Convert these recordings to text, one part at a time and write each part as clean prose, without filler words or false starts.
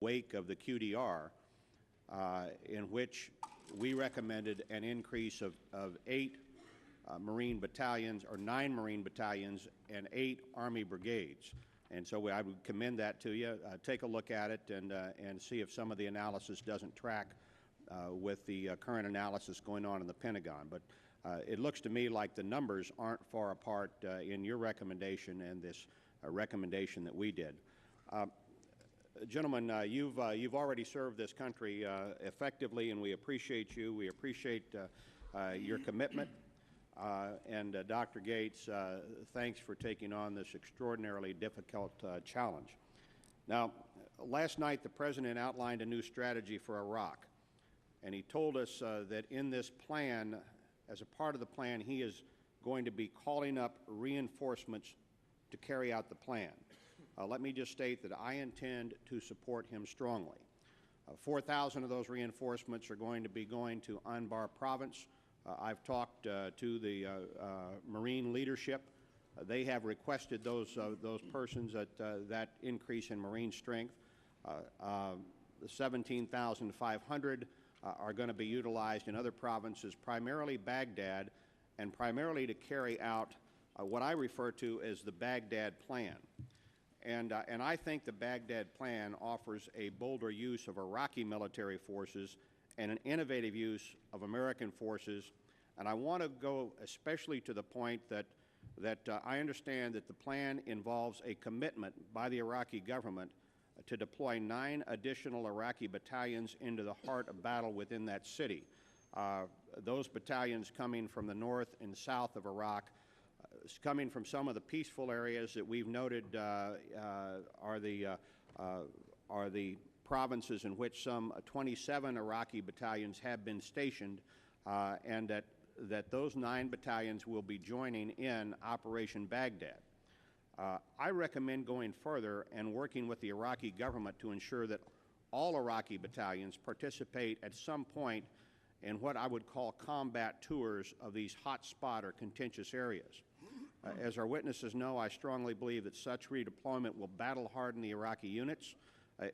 wake of the QDR, in which we recommended an increase of 8 Marine battalions, or 9 Marine battalions, and 8 Army brigades. And so I would commend that to you. Take a look at it and see if some of the analysis doesn't track with the current analysis going on in the Pentagon. But it looks to me like the numbers aren't far apart in your recommendation and this recommendation that we did. Gentlemen, you've already served this country effectively, and we appreciate you. We appreciate your commitment. And Dr. Gates, thanks for taking on this extraordinarily difficult challenge. Now, last night the President outlined a new strategy for Iraq, and he told us that in this plan, as a part of the plan, he is going to be calling up reinforcements to carry out the plan. Let me just state that I intend to support him strongly. 4,000 of those reinforcements are going to be going to Anbar province. I've talked to the Marine leadership. They have requested those persons that increase in Marine strength. The 17,500 are going to be utilized in other provinces, primarily Baghdad, and primarily to carry out what I refer to as the Baghdad Plan. And I think the Baghdad Plan offers a bolder use of Iraqi military forces and an innovative use of American forces. And I want to go especially to the point that I understand that the plan involves a commitment by the Iraqi government to deploy 9 additional Iraqi battalions into the heart of battle within that city. Those battalions coming from the north and south of Iraq, coming from some of the peaceful areas that we've noted are the provinces in which some 27 Iraqi battalions have been stationed, and that those 9 battalions will be joining in Operation Baghdad. I recommend going further and working with the Iraqi government to ensure that all Iraqi battalions participate at some point in what I would call combat tours of these hot spot or contentious areas. As our witnesses know, I strongly believe that such redeployment will battle harden the Iraqi units.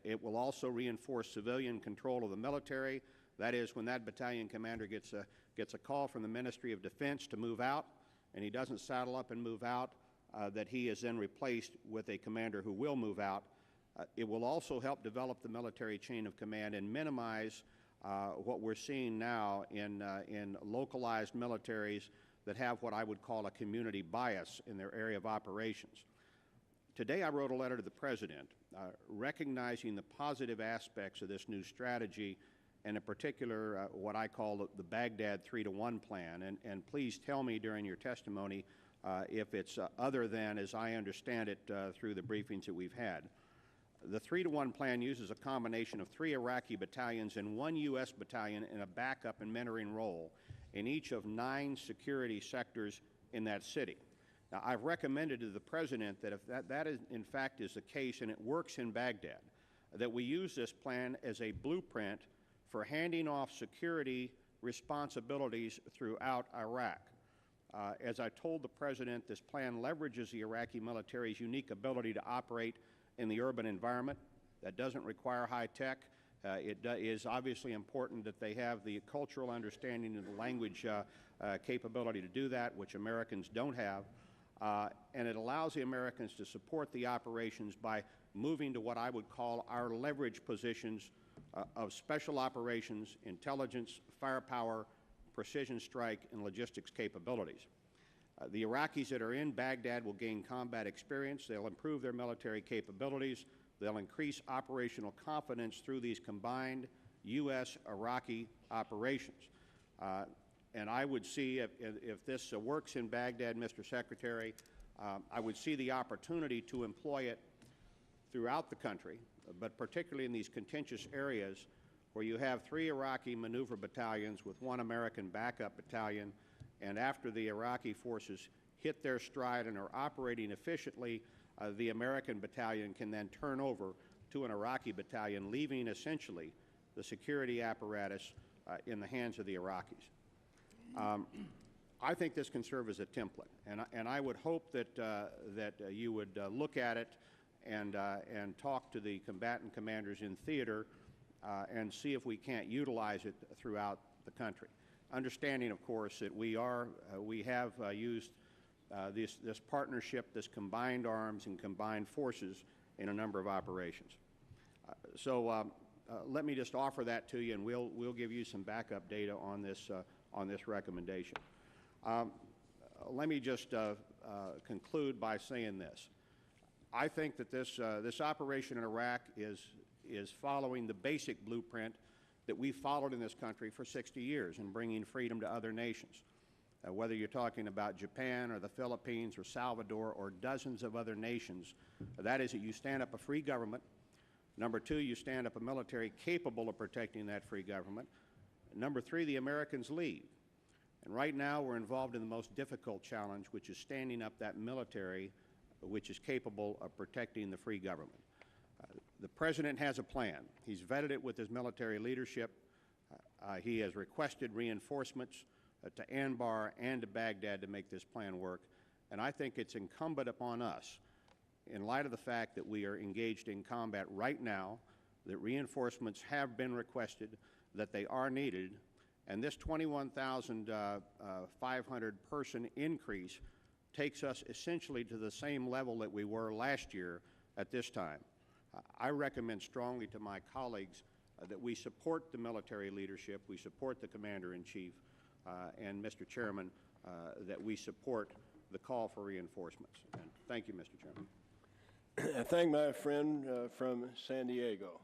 It will also reinforce civilian control of the military. That is, when that battalion commander gets a call from the Ministry of Defense to move out, and he doesn't saddle up and move out, that he is then replaced with a commander who will move out. It will also help develop the military chain of command and minimize what we're seeing now in localized militaries that have what I would call a community bias in their area of operations. Today I wrote a letter to the President recognizing the positive aspects of this new strategy, and in particular what I call the Baghdad 3-to-1 plan. And please tell me during your testimony if it's other than as I understand it through the briefings that we've had. The 3-to-1 plan uses a combination of 3 Iraqi battalions and 1 U.S. battalion in a backup and mentoring role in each of 9 security sectors in that city. Now, I've recommended to the President that if that is, in fact is the case and it works in Baghdad, that we use this plan as a blueprint for handing off security responsibilities throughout Iraq. As I told the President, this plan leverages the Iraqi military's unique ability to operate in the urban environment. That doesn't require high tech. It is obviously important that they have the cultural understanding and the language capability to do that, which Americans don't have. And it allows the Americans to support the operations by moving to what I would call our leverage positions of special operations, intelligence, firepower, precision strike, and logistics capabilities. The Iraqis that are in Baghdad will gain combat experience. They'll improve their military capabilities. They'll increase operational confidence through these combined U.S.-Iraqi operations. And I would see, if this works in Baghdad, Mr. Secretary, I would see the opportunity to employ it throughout the country, but particularly in these contentious areas where you have 3 Iraqi maneuver battalions with 1 American backup battalion, and after the Iraqi forces hit their stride and are operating efficiently, the American battalion can then turn over to an Iraqi battalion, leaving essentially the security apparatus in the hands of the Iraqis. I think this can serve as a template, and I would hope that you would look at it and talk to the combatant commanders in theater and see if we can't utilize it throughout the country. Understanding, of course, that we have used this partnership, this combined arms and combined forces in a number of operations. Let me just offer that to you, and we'll give you some backup data on this recommendation. Let me just conclude by saying this. I think that this operation in Iraq is following the basic blueprint that we followed in this country for 60 years in bringing freedom to other nations. Whether you're talking about Japan or the Philippines or Salvador or dozens of other nations, that is that you stand up a free government. Number two, you stand up a military capable of protecting that free government. Number three, the Americans lead. And right now we're involved in the most difficult challenge, which is standing up that military which is capable of protecting the free government. The President has a plan. He's vetted it with his military leadership. He has requested reinforcements to Anbar and to Baghdad to make this plan work. And I think it's incumbent upon us, in light of the fact that we are engaged in combat right now, that reinforcements have been requested, that they are needed, and this 21,500 person increase takes us essentially to the same level that we were last year at this time. I recommend strongly to my colleagues that we support the military leadership, we support the Commander-in-Chief, and Mr. Chairman, that we support the call for reinforcements. And thank you, Mr. Chairman. I thank my friend from San Diego.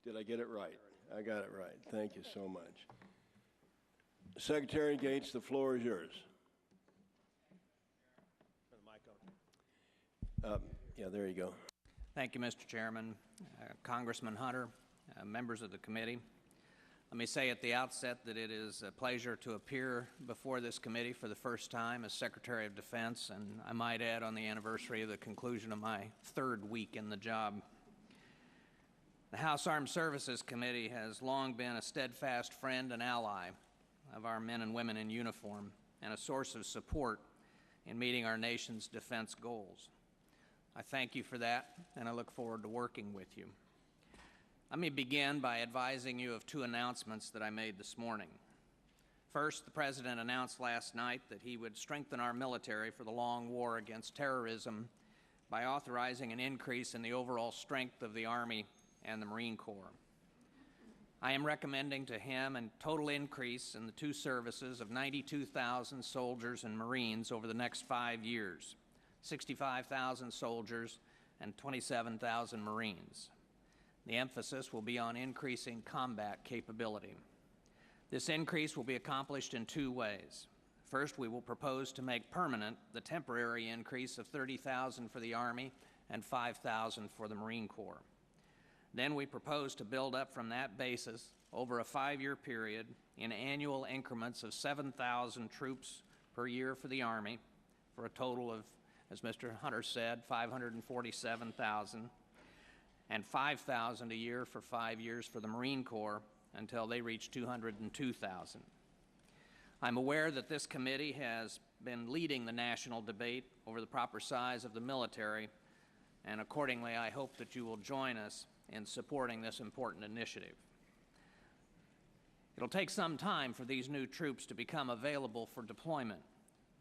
Did I get it right? I got it right. Thank you so much. Secretary Gates, the floor is yours. Yeah, there you go. Thank you, Mr. Chairman, Congressman Hunter, members of the committee. Let me say at the outset that it is a pleasure to appear before this committee for the first time as Secretary of Defense, and I might add on the anniversary of the conclusion of my third week in the job. The House Armed Services Committee has long been a steadfast friend and ally of our men and women in uniform and a source of support in meeting our nation's defense goals. I thank you for that, and I look forward to working with you. Let me begin by advising you of two announcements that I made this morning. First, the President announced last night that he would strengthen our military for the long war against terrorism by authorizing an increase in the overall strength of the Army and the Marine Corps. I am recommending to him a total increase in the two services of 92,000 soldiers and Marines over the next 5 years, 65,000 soldiers and 27,000 Marines. The emphasis will be on increasing combat capability. This increase will be accomplished in two ways. First, we will propose to make permanent the temporary increase of 30,000 for the Army and 5,000 for the Marine Corps. Then we propose to build up from that basis over a 5-year period in annual increments of 7,000 troops per year for the Army, for a total of, as Mr. Hunter said, 547,000, and 5,000 a year for 5 years for the Marine Corps until they reach 202,000. I'm aware that this committee has been leading the national debate over the proper size of the military, and accordingly I hope that you will join us in supporting this important initiative. It'll take some time for these new troops to become available for deployment,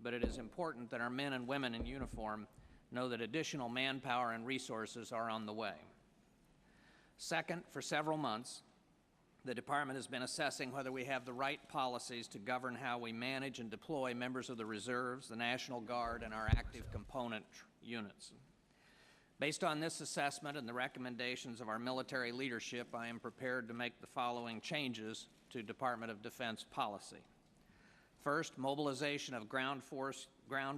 but it is important that our men and women in uniform know that additional manpower and resources are on the way. Second, for several months, the Department has been assessing whether we have the right policies to govern how we manage and deploy members of the reserves, the National Guard, and our active component units. Based on this assessment and the recommendations of our military leadership, I am prepared to make the following changes to Department of Defense policy. First, mobilization of ground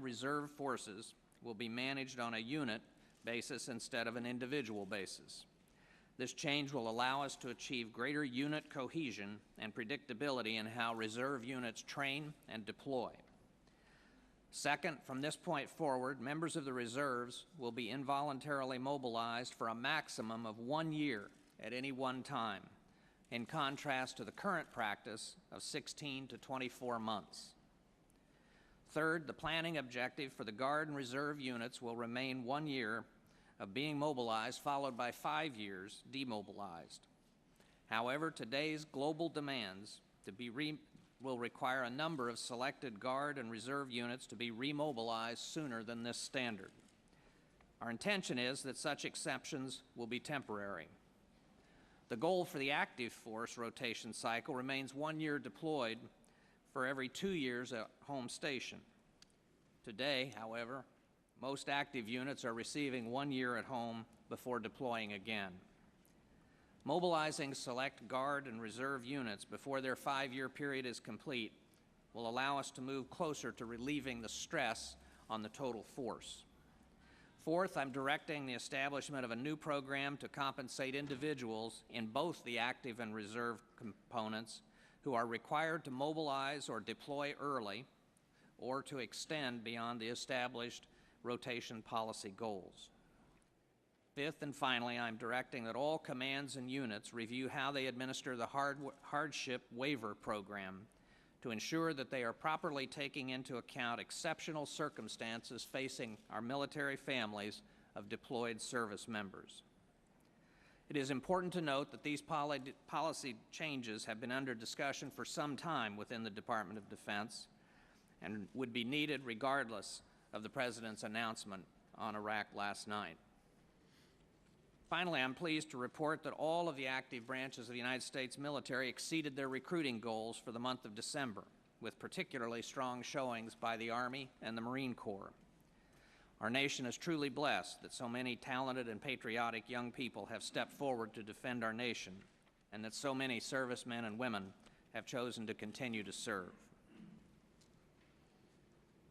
reserve forces will be managed on a unit basis instead of an individual basis. This change will allow us to achieve greater unit cohesion and predictability in how reserve units train and deploy. Second, from this point forward, members of the reserves will be involuntarily mobilized for a maximum of 1 year at any one time, in contrast to the current practice of 16 to 24 months. Third, the planning objective for the Guard and Reserve units will remain 1 year, of being mobilized, followed by 5 years demobilized. However, today's global demands will require a number of selected Guard and Reserve units to be remobilized sooner than this standard. Our intention is that such exceptions will be temporary. The goal for the active force rotation cycle remains 1 year deployed for every 2 years at home station. Today, however, most active units are receiving 1 year at home before deploying again. Mobilizing select Guard and Reserve units before their 5-year period is complete will allow us to move closer to relieving the stress on the total force. Fourth, I'm directing the establishment of a new program to compensate individuals in both the active and reserve components who are required to mobilize or deploy early or to extend beyond the established rotation policy goals. Fifth and finally, I'm directing that all commands and units review how they administer the hardship waiver program to ensure that they are properly taking into account exceptional circumstances facing our military families of deployed service members. It is important to note that these policy changes have been under discussion for some time within the Department of Defense and would be needed regardless of the President's announcement on Iraq last night. Finally, I'm pleased to report that all of the active branches of the United States military exceeded their recruiting goals for the month of December, with particularly strong showings by the Army and the Marine Corps. Our nation is truly blessed that so many talented and patriotic young people have stepped forward to defend our nation, and that so many servicemen and women have chosen to continue to serve.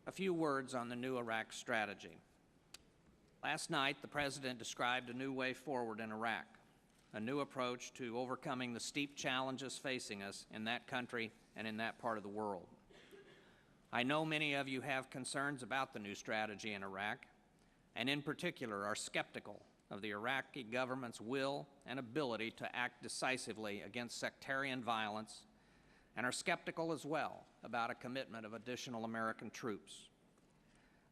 A few words on the new Iraq strategy. Last night, the President described a new way forward in Iraq, a new approach to overcoming the steep challenges facing us in that country and in that part of the world. I know many of you have concerns about the new strategy in Iraq, and in particular are skeptical of the Iraqi government's will and ability to act decisively against sectarian violence, and are skeptical as well about a commitment of additional American troops.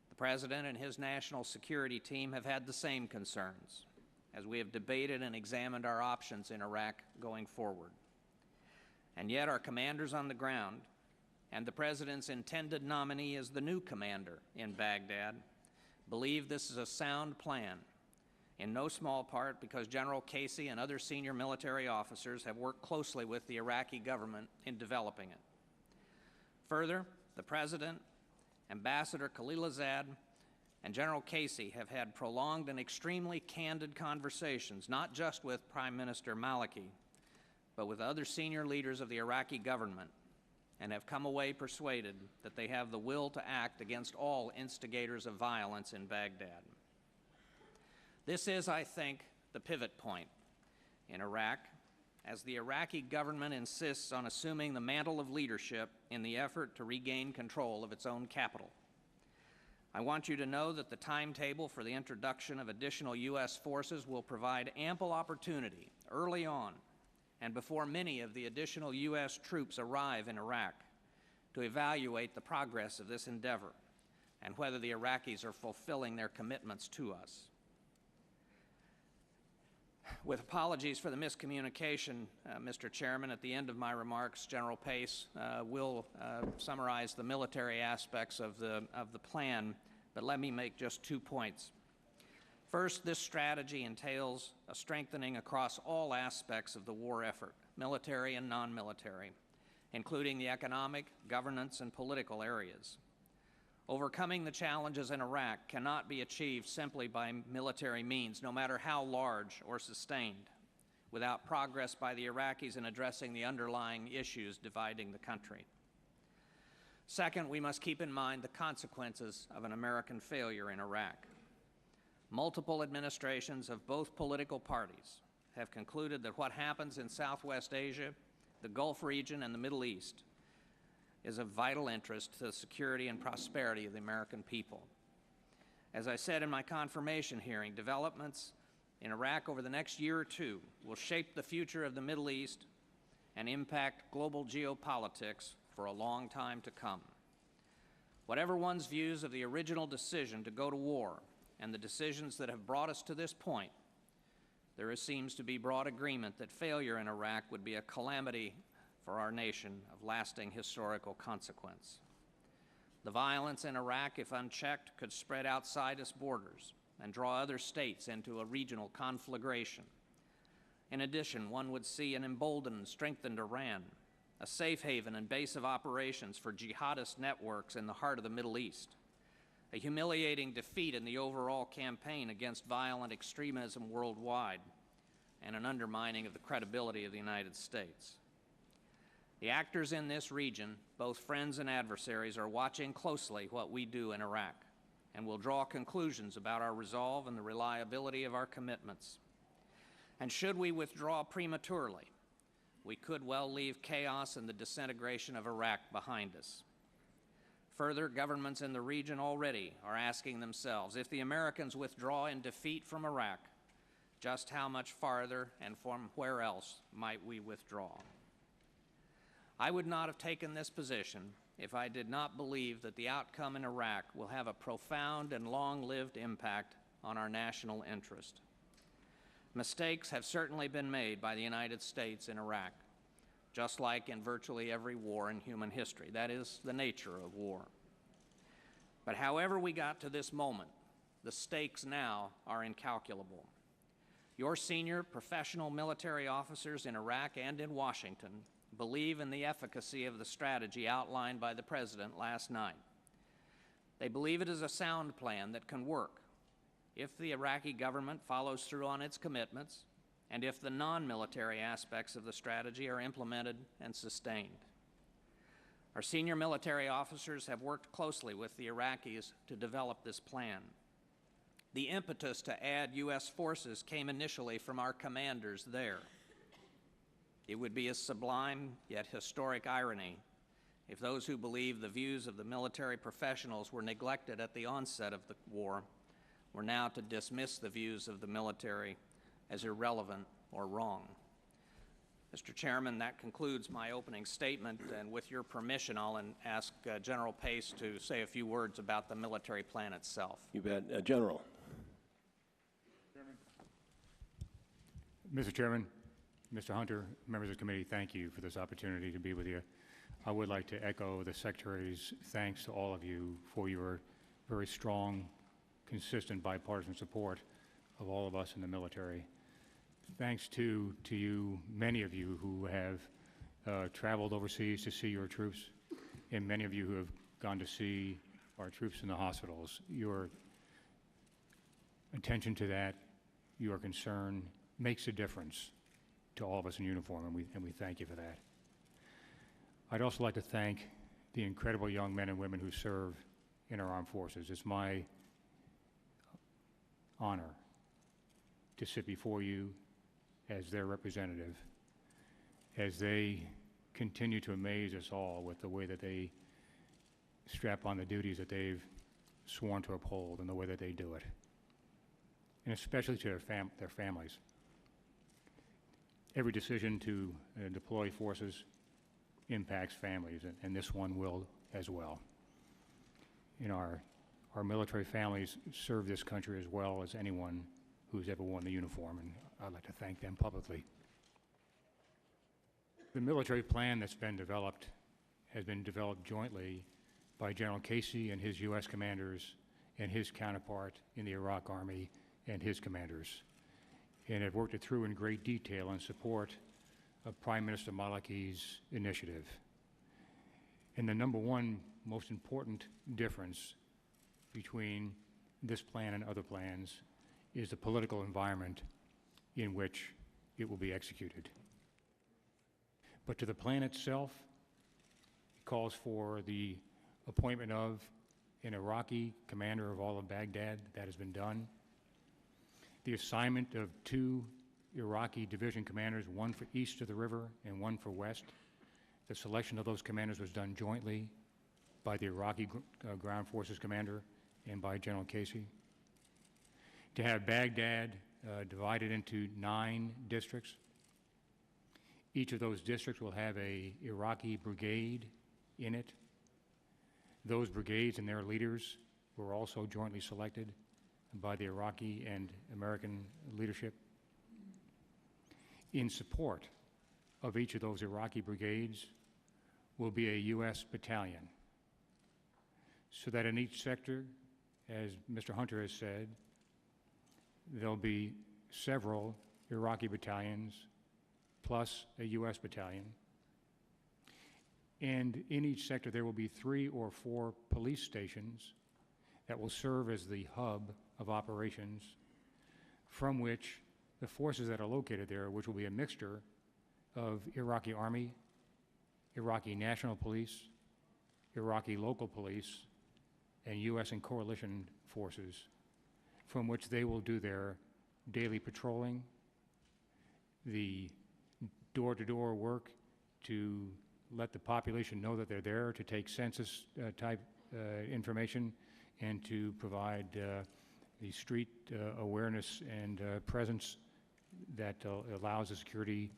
The President and his national security team have had the same concerns as we have debated and examined our options in Iraq going forward. And yet our commanders on the ground and the President's intended nominee as the new commander in Baghdad believe this is a sound plan, in no small part because General Casey and other senior military officers have worked closely with the Iraqi government in developing it. Further, the President, Ambassador Khalilzad, and General Casey have had prolonged and extremely candid conversations, not just with Prime Minister Maliki, but with other senior leaders of the Iraqi government, and have come away persuaded that they have the will to act against all instigators of violence in Baghdad. This is, I think, the pivot point in Iraq, as the Iraqi government insists on assuming the mantle of leadership in the effort to regain control of its own capital. I want you to know that the timetable for the introduction of additional U.S. forces will provide ample opportunity early on and before many of the additional U.S. troops arrive in Iraq to evaluate the progress of this endeavor and whether the Iraqis are fulfilling their commitments to us. With apologies for the miscommunication, Mr. Chairman, at the end of my remarks, General Pace will summarize the military aspects of the plan, but let me make just 2 points. First, this strategy entails a strengthening across all aspects of the war effort, military and non-military, including the economic, governance, and political areas. Overcoming the challenges in Iraq cannot be achieved simply by military means, no matter how large or sustained, without progress by the Iraqis in addressing the underlying issues dividing the country. Second, we must keep in mind the consequences of an American failure in Iraq. Multiple administrations of both political parties have concluded that what happens in Southwest Asia, the Gulf region, and the Middle East is of vital interest to the security and prosperity of the American people. As I said in my confirmation hearing, developments in Iraq over the next year or two will shape the future of the Middle East and impact global geopolitics for a long time to come. Whatever one's views of the original decision to go to war and the decisions that have brought us to this point, there seems to be broad agreement that failure in Iraq would be a calamity for our nation of lasting historical consequence. The violence in Iraq, if unchecked, could spread outside its borders and draw other states into a regional conflagration. In addition, one would see an emboldened and strengthened Iran, a safe haven and base of operations for jihadist networks in the heart of the Middle East, a humiliating defeat in the overall campaign against violent extremism worldwide, and an undermining of the credibility of the United States. The actors in this region, both friends and adversaries, are watching closely what we do in Iraq and will draw conclusions about our resolve and the reliability of our commitments. And should we withdraw prematurely, we could well leave chaos and the disintegration of Iraq behind us. Further, governments in the region already are asking themselves, if the Americans withdraw in defeat from Iraq, just how much farther and from where else might we withdraw? I would not have taken this position if I did not believe that the outcome in Iraq will have a profound and long-lived impact on our national interest. Mistakes have certainly been made by the United States in Iraq, just like in virtually every war in human history. That is the nature of war. But however we got to this moment, the stakes now are incalculable. Your senior professional military officers in Iraq and in Washington believe in the efficacy of the strategy outlined by the President last night. They believe it is a sound plan that can work if the Iraqi government follows through on its commitments and if the non-military aspects of the strategy are implemented and sustained. Our senior military officers have worked closely with the Iraqis to develop this plan. The impetus to add U.S. forces came initially from our commanders there. It would be a sublime yet historic irony if those who believe the views of the military professionals were neglected at the onset of the war were now to dismiss the views of the military as irrelevant or wrong. Mr. Chairman, that concludes my opening statement, and with your permission, I'll ask General Pace to say a few words about the military plan itself. You bet. General. Mr. Chairman, Mr. Hunter, members of the committee, thank you for this opportunity to be with you. I would like to echo the Secretary's thanks to all of you for your very strong, consistent bipartisan support of all of us in the military. Thanks to you, many of you who have traveled overseas to see your troops, and many of you who have gone to see our troops in the hospitals. Your attention to that, your concern, makes a difference to all of us in uniform, and we thank you for that. I'd also like to thank the incredible young men and women who serve in our armed forces. It's my honor to sit before you as their representative, as they continue to amaze us all with the way that they strap on the duties that they've sworn to uphold and the way that they do it, and especially to their families. Every decision to deploy forces impacts families, and this one will as well. You know, our military families serve this country as well as anyone who's ever worn the uniform, and I'd like to thank them publicly. The military plan that's been developed has been developed jointly by General Casey and his U.S. commanders and his counterpart in the Iraq Army and his commanders, and have worked it through in great detail in support of Prime Minister Maliki's initiative. And the number one most important difference between this plan and other plans is the political environment in which it will be executed. But to the plan itself, it calls for the appointment of an Iraqi commander of all of Baghdad. That has been done. The assignment of 2 Iraqi division commanders, one for east of the river and one for west. The selection of those commanders was done jointly by the Iraqi ground forces commander and by General Casey. To have Baghdad divided into 9 districts. Each of those districts will have an Iraqi brigade in it. Those brigades and their leaders were also jointly selected by the Iraqi and American leadership. In support of each of those Iraqi brigades will be a U.S. battalion, so that in each sector, as Mr. Hunter has said, there'll be several Iraqi battalions plus a U.S. battalion. And in each sector, there will be 3 or 4 police stations that will serve as the hub of operations from which the forces that are located there, which will be a mixture of Iraqi Army, Iraqi National Police, Iraqi local police, and U.S. and coalition forces, from which they will do their daily patrolling, the door-to-door work to let the population know that they're there, to take census type information, and to provide the street awareness and presence that allows the security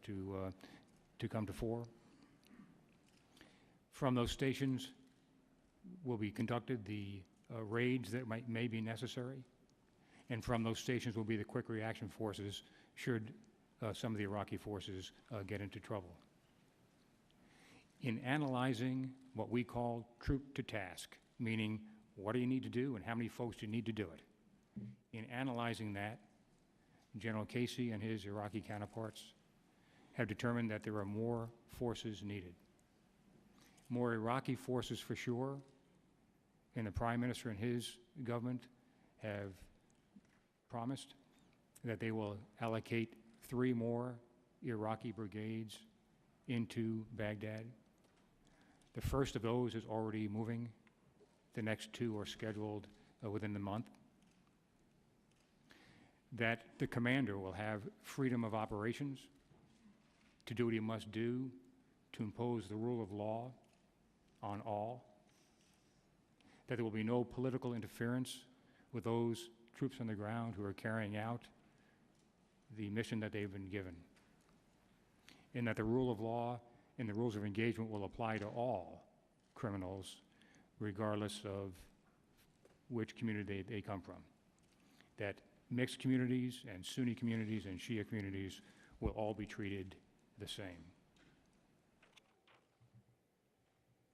to come to fore. From those stations will be conducted the raids that may be necessary, and from those stations will be the quick reaction forces should some of the Iraqi forces get into trouble. In analyzing what we call troop to task, meaning what do you need to do and how many folks do you need to do it, in analyzing that, General Casey and his Iraqi counterparts have determined that there are more forces needed. More Iraqi forces for sure, and the Prime Minister and his government have promised that they will allocate 3 more Iraqi brigades into Baghdad. The first of those is already moving. The next 2 are scheduled within the month. That the commander will have freedom of operations to do what he must do to impose the rule of law on all. That there will be no political interference with those troops on the ground who are carrying out the mission that they've been given. And that the rule of law and the rules of engagement will apply to all criminals, regardless of which community they come from. That mixed communities and Sunni communities and Shia communities will all be treated the same.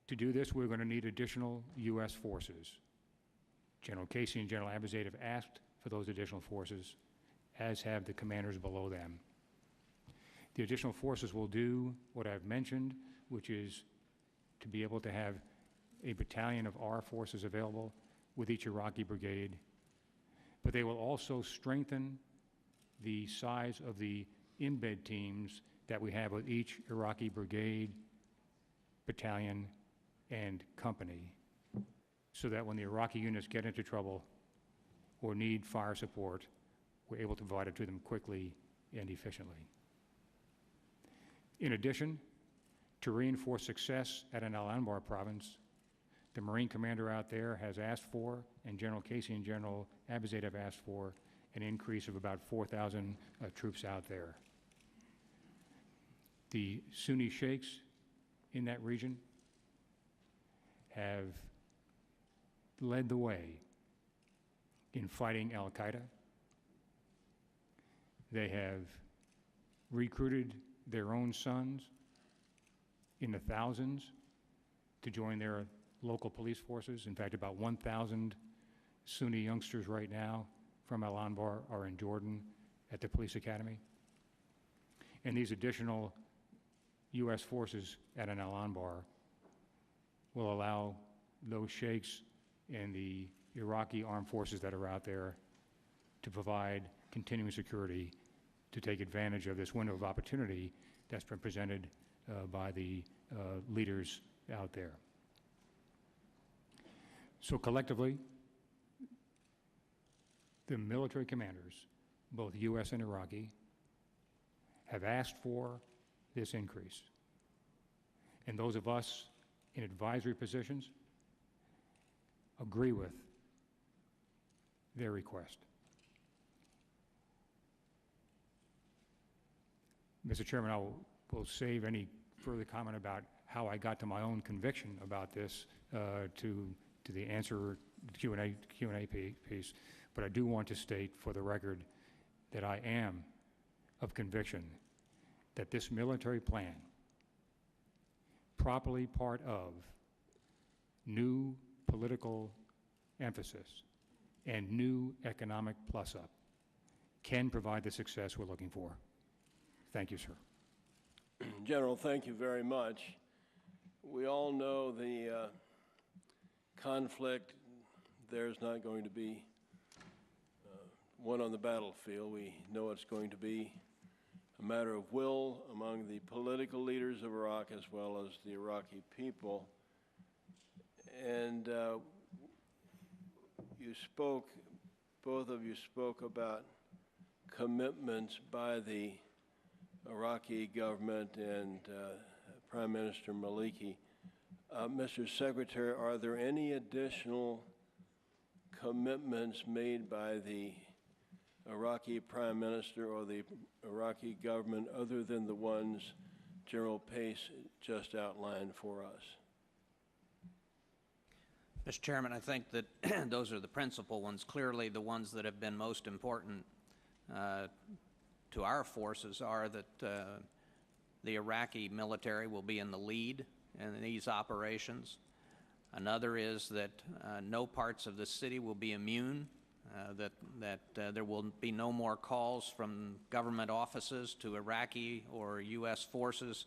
To do this, we're going to need additional U.S. forces. General Casey and General Abizaid have asked for those additional forces, as have the commanders below them. The additional forces will do what I've mentioned, which is to be able to have a battalion of our forces available with each Iraqi brigade, but they will also strengthen the size of the embed teams that we have with each Iraqi brigade, battalion, and company, so that when the Iraqi units get into trouble or need fire support, we're able to provide it to them quickly and efficiently. In addition, to reinforce success at an Al-Anbar province, the Marine commander out there has asked for, and General Casey and General Abizaid have asked for, an increase of about 4,000 troops out there. The Sunni sheikhs in that region have led the way in fighting al-Qaeda. They have recruited their own sons in the thousands to join their local police forces. In fact, about 1,000 Sunni youngsters right now from Al-Anbar are in Jordan at the police academy. And these additional U.S. forces at an Al-Anbar will allow those sheikhs and the Iraqi armed forces that are out there to provide continuing security to take advantage of this window of opportunity that's been presented by the leaders out there. So collectively, the military commanders, both U.S. and Iraqi, have asked for this increase. And those of us in advisory positions agree with their request. Mr. Chairman, I will save any further comment about how I got to my own conviction about this to the answer, the Q&A piece. But I do want to state for the record that I am of conviction that this military plan, properly part of new political emphasis and new economic plus-up, can provide the success we're looking for. Thank you, sir. General, thank you very much. We all know the conflict. There's not going to be one on the battlefield. We know it's going to be a matter of will among the political leaders of Iraq as well as the Iraqi people. And you spoke, both of you spoke about commitments by the Iraqi government and Prime Minister Maliki. Mr. Secretary, are there any additional commitments made by the Iraqi Prime Minister or the Iraqi government other than the ones General Pace just outlined for us? Mr. Chairman, I think that those are the principal ones. Clearly, the ones that have been most important to our forces are that the Iraqi military will be in the lead in these operations. Another is that no parts of the city will be immune, that there will be no more calls from government offices to Iraqi or U.S. forces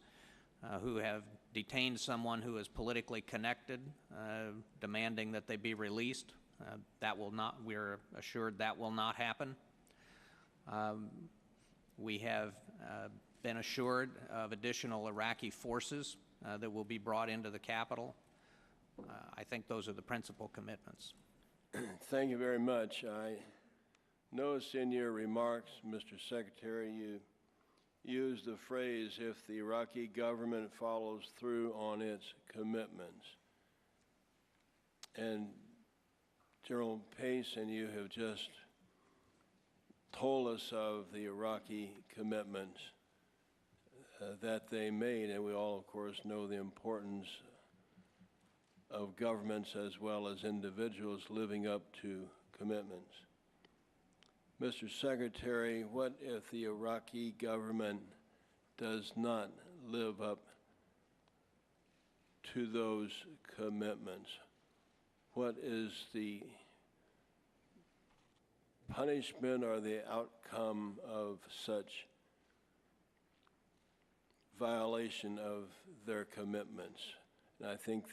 who have detained someone who is politically connected, demanding that they be released. That will not, we're assured that will not happen. We have been assured of additional Iraqi forces that will be brought into the capital. I think those are the principal commitments. Thank you very much. I noticed in your remarks, Mr. Secretary, you used the phrase, if the Iraqi government follows through on its commitments. And General Pace and you have just told us of the Iraqi commitments that they made, and we all, of course, know the importance of governments as well as individuals living up to commitments. Mr. Secretary, what if the Iraqi government does not live up to those commitments? What is the punishment or the outcome of such violation of their commitments? And I think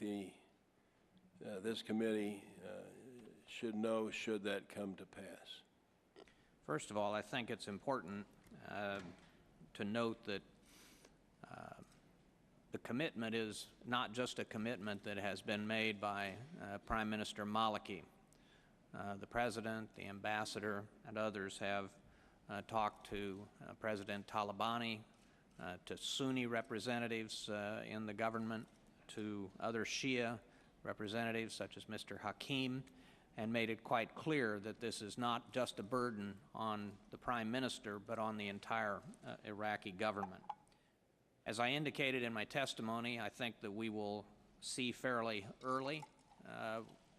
this committee should know should that come to pass. First of all, I think it's important to note that the commitment is not just a commitment that has been made by Prime Minister Maliki. The President, the Ambassador, and others have talked to President Talabani, to Sunni representatives in the government, to other Shia representatives such as Mr. Hakim, and made it quite clear that this is not just a burden on the Prime Minister, but on the entire Iraqi government. As I indicated in my testimony, I think that we will see fairly early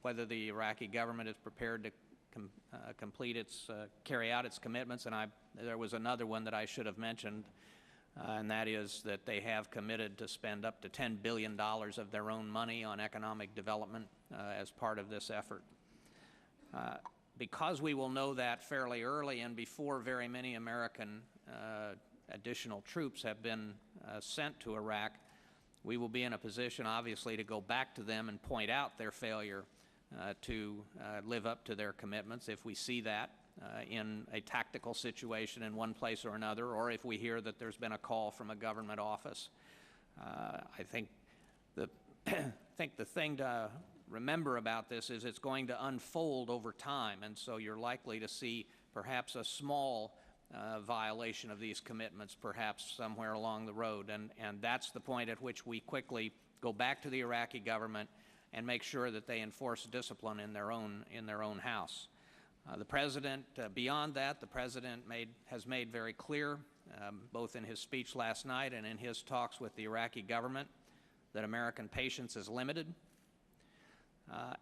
whether the Iraqi government is prepared to carry out its commitments. And there was another one that I should have mentioned, and that is that they have committed to spend up to $10 billion of their own money on economic development as part of this effort. Because we will know that fairly early and before very many American additional troops have been sent to Iraq, we will be in a position, obviously, to go back to them and point out their failure to live up to their commitments if we see that in a tactical situation in one place or another, or if we hear that there's been a call from a government office. I think the thing to remember about this is it's going to unfold over time, and so you're likely to see perhaps a small violation of these commitments perhaps somewhere along the road, and that's the point at which we quickly go back to the Iraqi government and make sure that they enforce discipline in their own house. The President, beyond that, the President has made very clear, both in his speech last night and in his talks with the Iraqi government, that American patience is limited.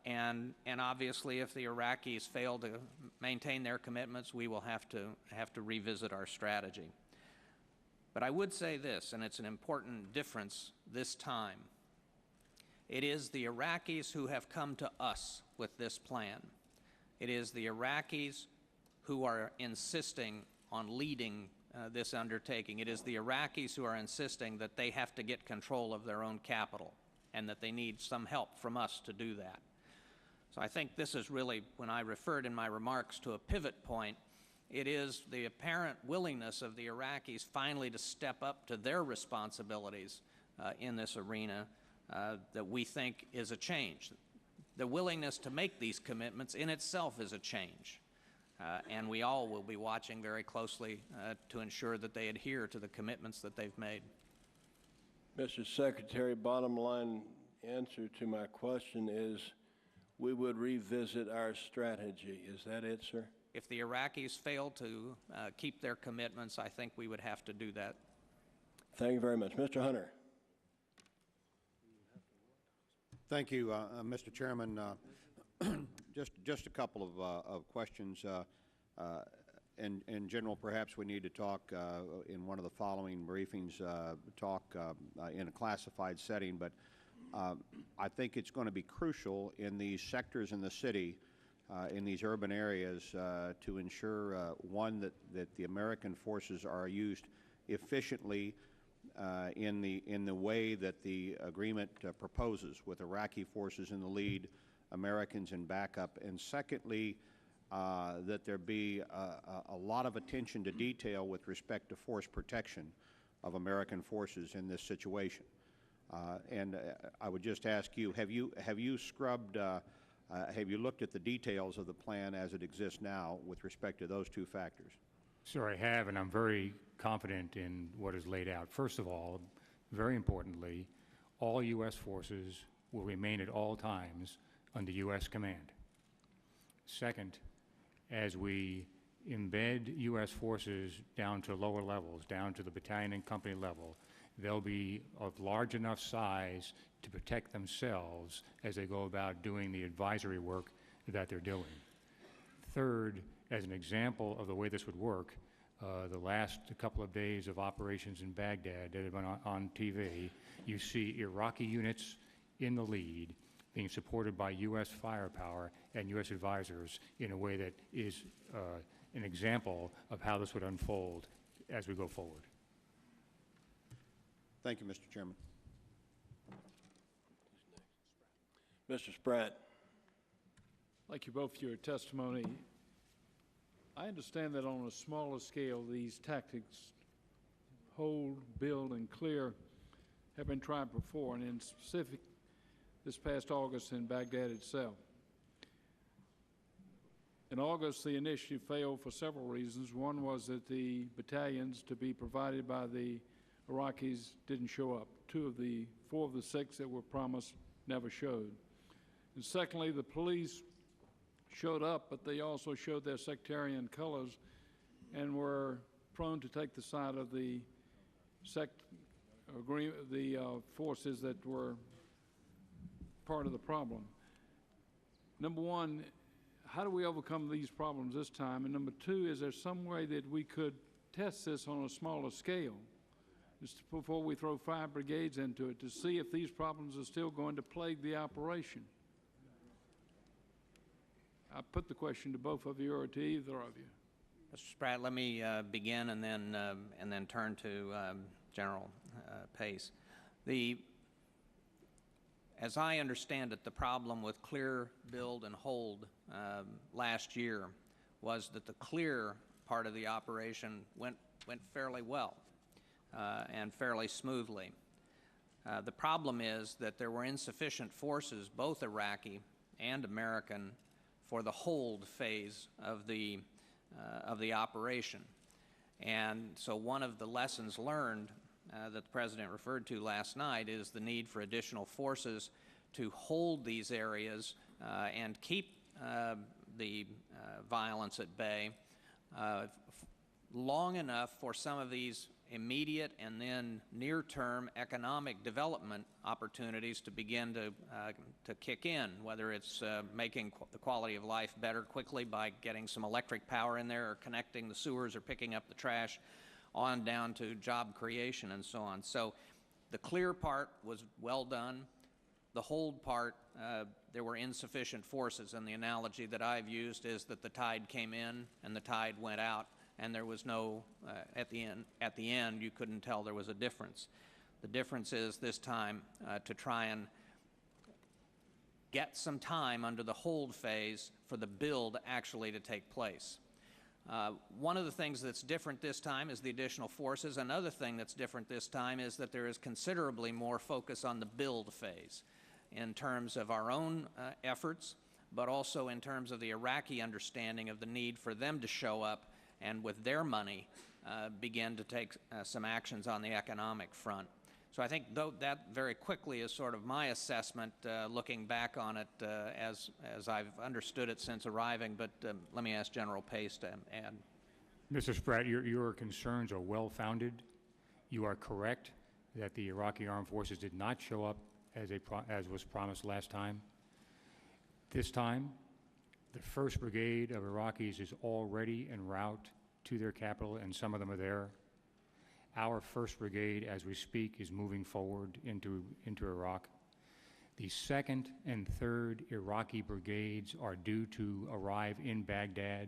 and obviously, if the Iraqis fail to maintain their commitments, we will have to revisit our strategy. But I would say this, and it's an important difference this time. It is the Iraqis who have come to us with this plan. It is the Iraqis who are insisting on leading this undertaking. It is the Iraqis who are insisting that they have to get control of their own capital and that they need some help from us to do that. So I think this is really, when I referred in my remarks to a pivot point, it is the apparent willingness of the Iraqis finally to step up to their responsibilities in this arena that we think is a change. The willingness to make these commitments in itself is a change. And we all will be watching very closely to ensure that they adhere to the commitments that they've made. Mr. Secretary, bottom line answer to my question is we would revisit our strategy. Is that it, sir? If the Iraqis fail to keep their commitments, I think we would have to do that. Thank you very much. Mr. Hunter. Thank you, Mr. Chairman. Just a couple of questions. In general, perhaps we need to talk in one of the following briefings, in a classified setting, but I think it's going to be crucial in these sectors in the city, in these urban areas, to ensure, one, that the American forces are used efficiently in the way that the agreement proposes, with Iraqi forces in the lead, Americans in backup, and secondly, that there be a lot of attention to detail with respect to force protection of American forces in this situation. And I would just ask you, have you scrubbed, have you looked at the details of the plan as it exists now with respect to those two factors? Sir, I have, and I'm very confident in what is laid out. First of all, very importantly, all U.S. forces will remain at all times under U.S. command. Second, as we embed U.S. forces down to lower levels, down to the battalion and company level, they'll be of large enough size to protect themselves as they go about doing the advisory work that they're doing. Third, as an example of the way this would work, the last couple of days of operations in Baghdad that have been on TV, you see Iraqi units in the lead being supported by U.S. firepower and U.S. advisors in a way that is an example of how this would unfold as we go forward. Thank you, Mr. Chairman. Mr. Spratt. Thank you both for your testimony. I understand that on a smaller scale, these tactics, hold, build, and clear, have been tried before, and in specific, this past August in Baghdad itself. In August, the initiative failed for several reasons. One was that the battalions to be provided by the Iraqis didn't show up. 4 of the 6 that were promised never showed. And secondly, the police showed up, but they also showed their sectarian colors and were prone to take the side of the forces that were part of the problem. Number one, how do we overcome these problems this time? And number two, is there some way that we could test this on a smaller scale, just before we throw 5 brigades into it, to see if these problems are still going to plague the operation? I put the question to both of you or to either of you. Mr. Spratt, let me begin and then turn to General Pace. As I understand it, the problem with clear, build, and hold last year was that the clear part of the operation went fairly well and fairly smoothly. The problem is that there were insufficient forces, both Iraqi and American, for the hold phase of the operation. And so one of the lessons learned that the President referred to last night is the need for additional forces to hold these areas and keep the violence at bay long enough for some of these immediate and then near-term economic development opportunities to begin to kick in, whether it's making the quality of life better quickly by getting some electric power in there or connecting the sewers or picking up the trash, on down to job creation and so on. So the clear part was well done. The hold part, there were insufficient forces, and the analogy that I've used is that the tide came in and the tide went out, and there was no, at the end, you couldn't tell there was a difference. The difference is this time to try and get some time under the hold phase for the build actually to take place. One of the things that's different this time is the additional forces. Another thing that's different this time is that there is considerably more focus on the build phase in terms of our own efforts, but also in terms of the Iraqi understanding of the need for them to show up and with their money begin to take some actions on the economic front. So I think that very quickly is sort of my assessment looking back on it as I've understood it since arriving, but let me ask General Pace to add. Mr. Spratt, your concerns are well-founded. You are correct that the Iraqi armed forces did not show up as was promised last time. This time, the 1st Brigade of Iraqis is already en route to their capital, and some of them are there. Our 1st Brigade, as we speak, is moving forward into Iraq. The 2nd and 3rd Iraqi brigades are due to arrive in Baghdad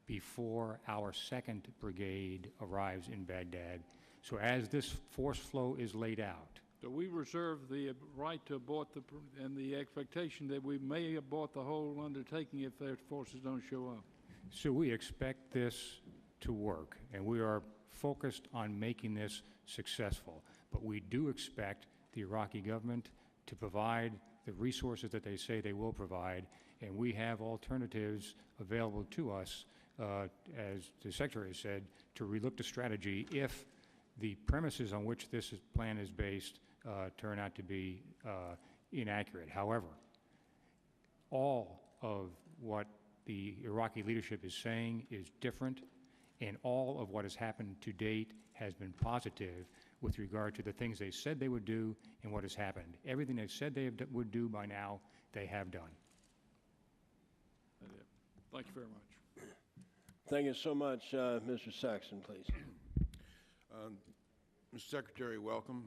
before our 2nd Brigade arrives in Baghdad. So as this force flow is laid out, So we reserve the right to abort and the expectation that we may abort the whole undertaking if their forces don't show up. so we expect this to work, and we are focused on making this successful. But we do expect the Iraqi government to provide the resources that they say they will provide, and we have alternatives available to us, as the Secretary has said, to relook the strategy if the premises on which this plan is based turn out to be inaccurate. However, all of what the Iraqi leadership is saying is different, and all of what has happened to date has been positive with regard to the things they said they would do and what has happened. Everything they said they would do by now, they have done. Thank you very much. Thank you so much. Mr. Saxon, please. Mr. Secretary, welcome.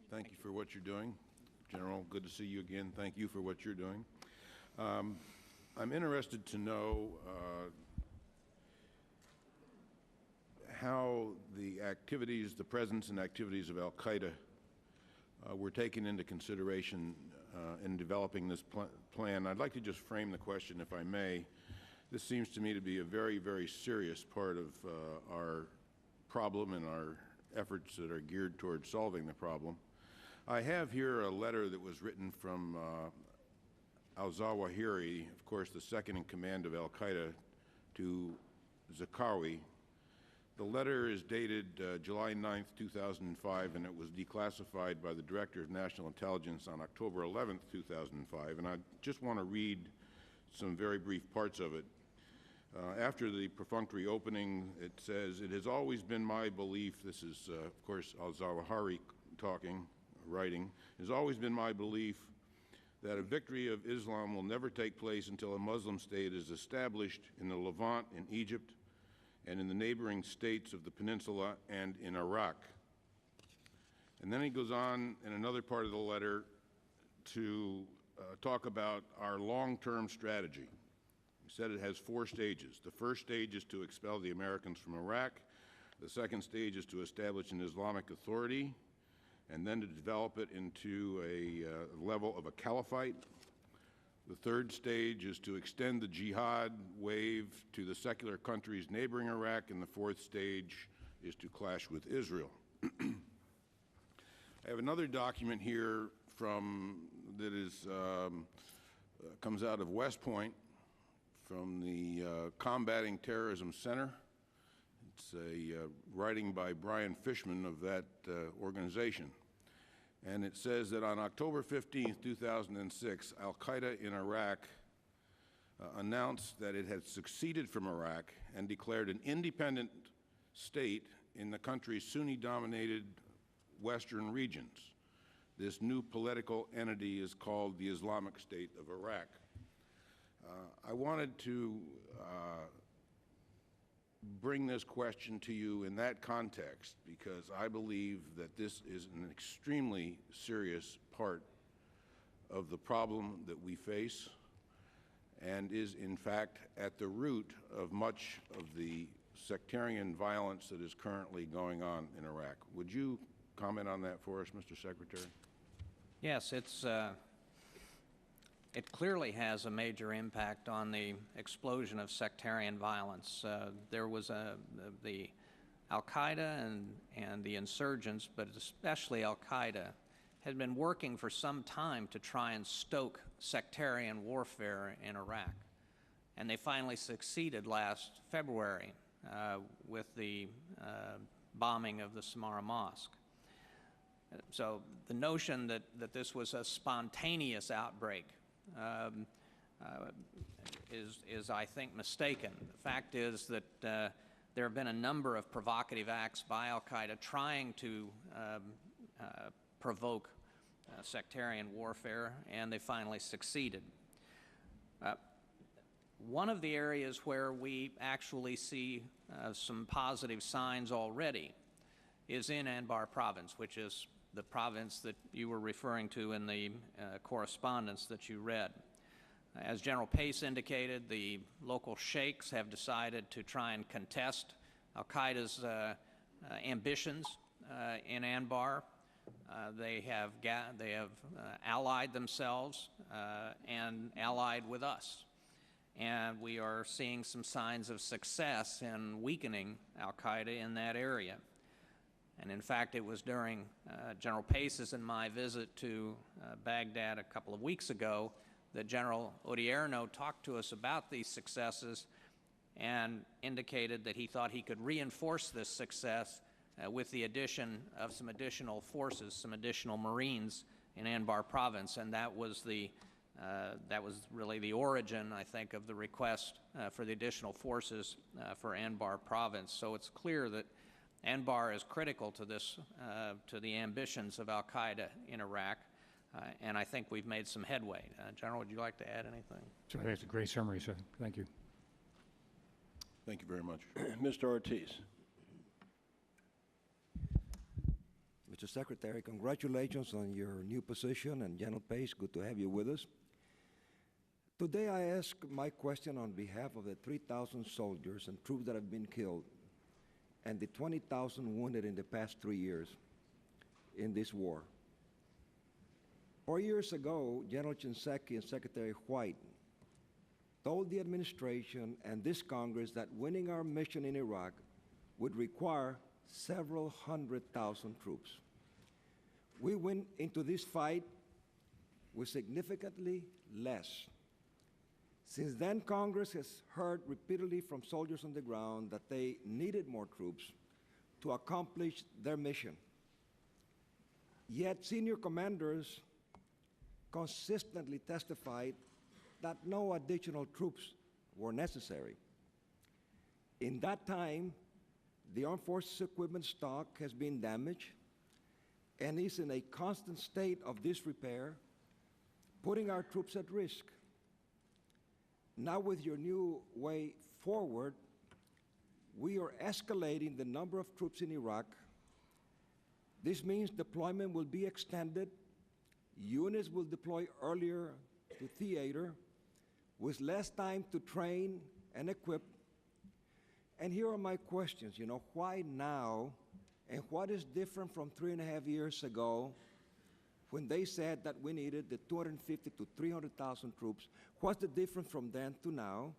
Thank you for what you're doing. General, good to see you again. Thank you for what you're doing. I'm interested to know how the activities, the presence and activities of al-Qaeda were taken into consideration in developing this plan. I'd like to just frame the question, if I may. This seems to me to be a very, very serious part of our problem and our efforts that are geared toward solving the problem. I have here a letter that was written from al-Zawahiri, of course the second in command of al-Qaeda, to Zarqawi. The letter is dated July 9th, 2005, and it was declassified by the Director of National Intelligence on October 11th, 2005. And I just want to read some very brief parts of it. After the perfunctory opening, it says, "It has always been my belief," this is, of course, al-Zawahiri talking, writing, "it has always been my belief that a victory of Islam will never take place until a Muslim state is established in the Levant, in Egypt, and in the neighboring states of the peninsula and in Iraq." And then he goes on in another part of the letter to talk about our long-term strategy. He said it has 4 stages. The first stage is to expel the Americans from Iraq. The second stage is to establish an Islamic authority, and then to develop it into a level of a caliphate. The third stage is to extend the jihad wave to the secular countries neighboring Iraq, and the fourth stage is to clash with Israel. I have another document here that is comes out of West Point from the Combating Terrorism Center. It's a writing by Brian Fishman of that organization. And it says that on October 15th, 2006, al-Qaeda in Iraq announced that it had succeeded from Iraq and declared an independent state in the country's Sunni-dominated western regions. This new political entity is called the Islamic State of Iraq. I wanted to bring this question to you in that context because I believe that this is an extremely serious part of the problem that we face and is, in fact, at the root of much of the sectarian violence that is currently going on in Iraq. Would you comment on that for us, Mr. Secretary? Yes, it clearly has a major impact on the explosion of sectarian violence. There was the Al-Qaeda and the insurgents, but especially Al-Qaeda, had been working for some time to try and stoke sectarian warfare in Iraq. And they finally succeeded last February with the bombing of the Samarra Mosque. So the notion that this was a spontaneous outbreak is, I think, mistaken. The fact is that there have been a number of provocative acts by Al-Qaeda trying to provoke sectarian warfare, and they finally succeeded. One of the areas where we actually see some positive signs already is in Anbar province, which is the province that you were referring to in the correspondence that you read. As General Pace indicated, the local sheikhs have decided to try and contest Al-Qaeda's ambitions in Anbar. They have allied themselves and allied with us. And we are seeing some signs of success in weakening Al-Qaeda in that area. And in fact, it was during General Pace's and my visit to Baghdad a couple of weeks ago that General Odierno talked to us about these successes and indicated that he thought he could reinforce this success with the addition of some additional forces, some additional Marines in Anbar province. And that was really the origin, I think, of the request for the additional forces for Anbar province. So it's clear that Anbar is critical to this, to the ambitions of Al-Qaeda in Iraq, and I think we've made some headway. General, would you like to add anything? So that's a great summary, sir. Thank you. Thank you very much. Mr. Ortiz. Mr. Secretary, congratulations on your new position, and General Pace, good to have you with us. Today I ask my question on behalf of the 3,000 soldiers and troops that have been killed and the 20,000 wounded in the past 3 years in this war. 4 years ago, General Shinseki and Secretary White told the administration and this Congress that winning our mission in Iraq would require several 100,000 troops. We went into this fight with significantly less. Since then, Congress has heard repeatedly from soldiers on the ground that they needed more troops to accomplish their mission. Yet senior commanders consistently testified that no additional troops were necessary. In that time, the Armed Forces equipment stock has been damaged and is in a constant state of disrepair, putting our troops at risk. Now, with your new way forward, we are escalating the number of troops in Iraq. This means deployment will be extended, units will deploy earlier to theater, with less time to train and equip. And here are my questions. Why now, and what is different from 3.5 years ago when they said that we needed the 250 to 300,000 troops? What's the difference from then to now?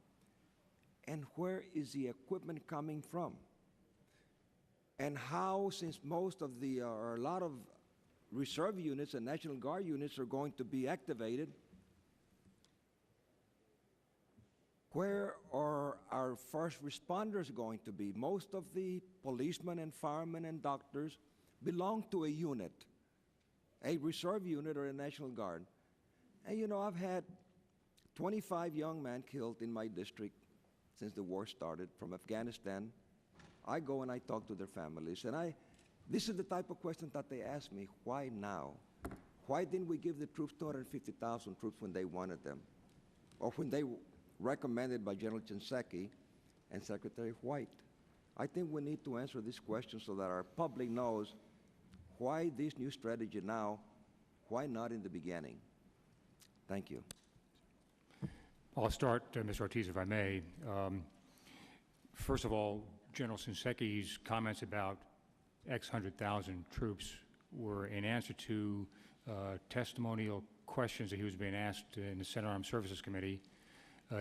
And where is the equipment coming from? And how, since most of or a lot of reserve units and National Guard units are going to be activated, where are our first responders going to be? Most of the policemen and firemen and doctors belong to a unit, a reserve unit or a National Guard. And I've had 25 young men killed in my district since the war started from Afghanistan I go and I talk to their families, and this is the type of question that they ask me, why now? Why didn't we give the troops 250,000 troops when they wanted them? Or when they were recommended by General Shinseki and Secretary White? I think we need to answer this question so that our public knows why this new strategy now, why not in the beginning? Thank you. I'll start, Mr. Ortiz, if I may. First of all, General Shinseki's comments about X 100,000 troops were in answer to testimonial questions that he was being asked in the Senate Armed Services Committee.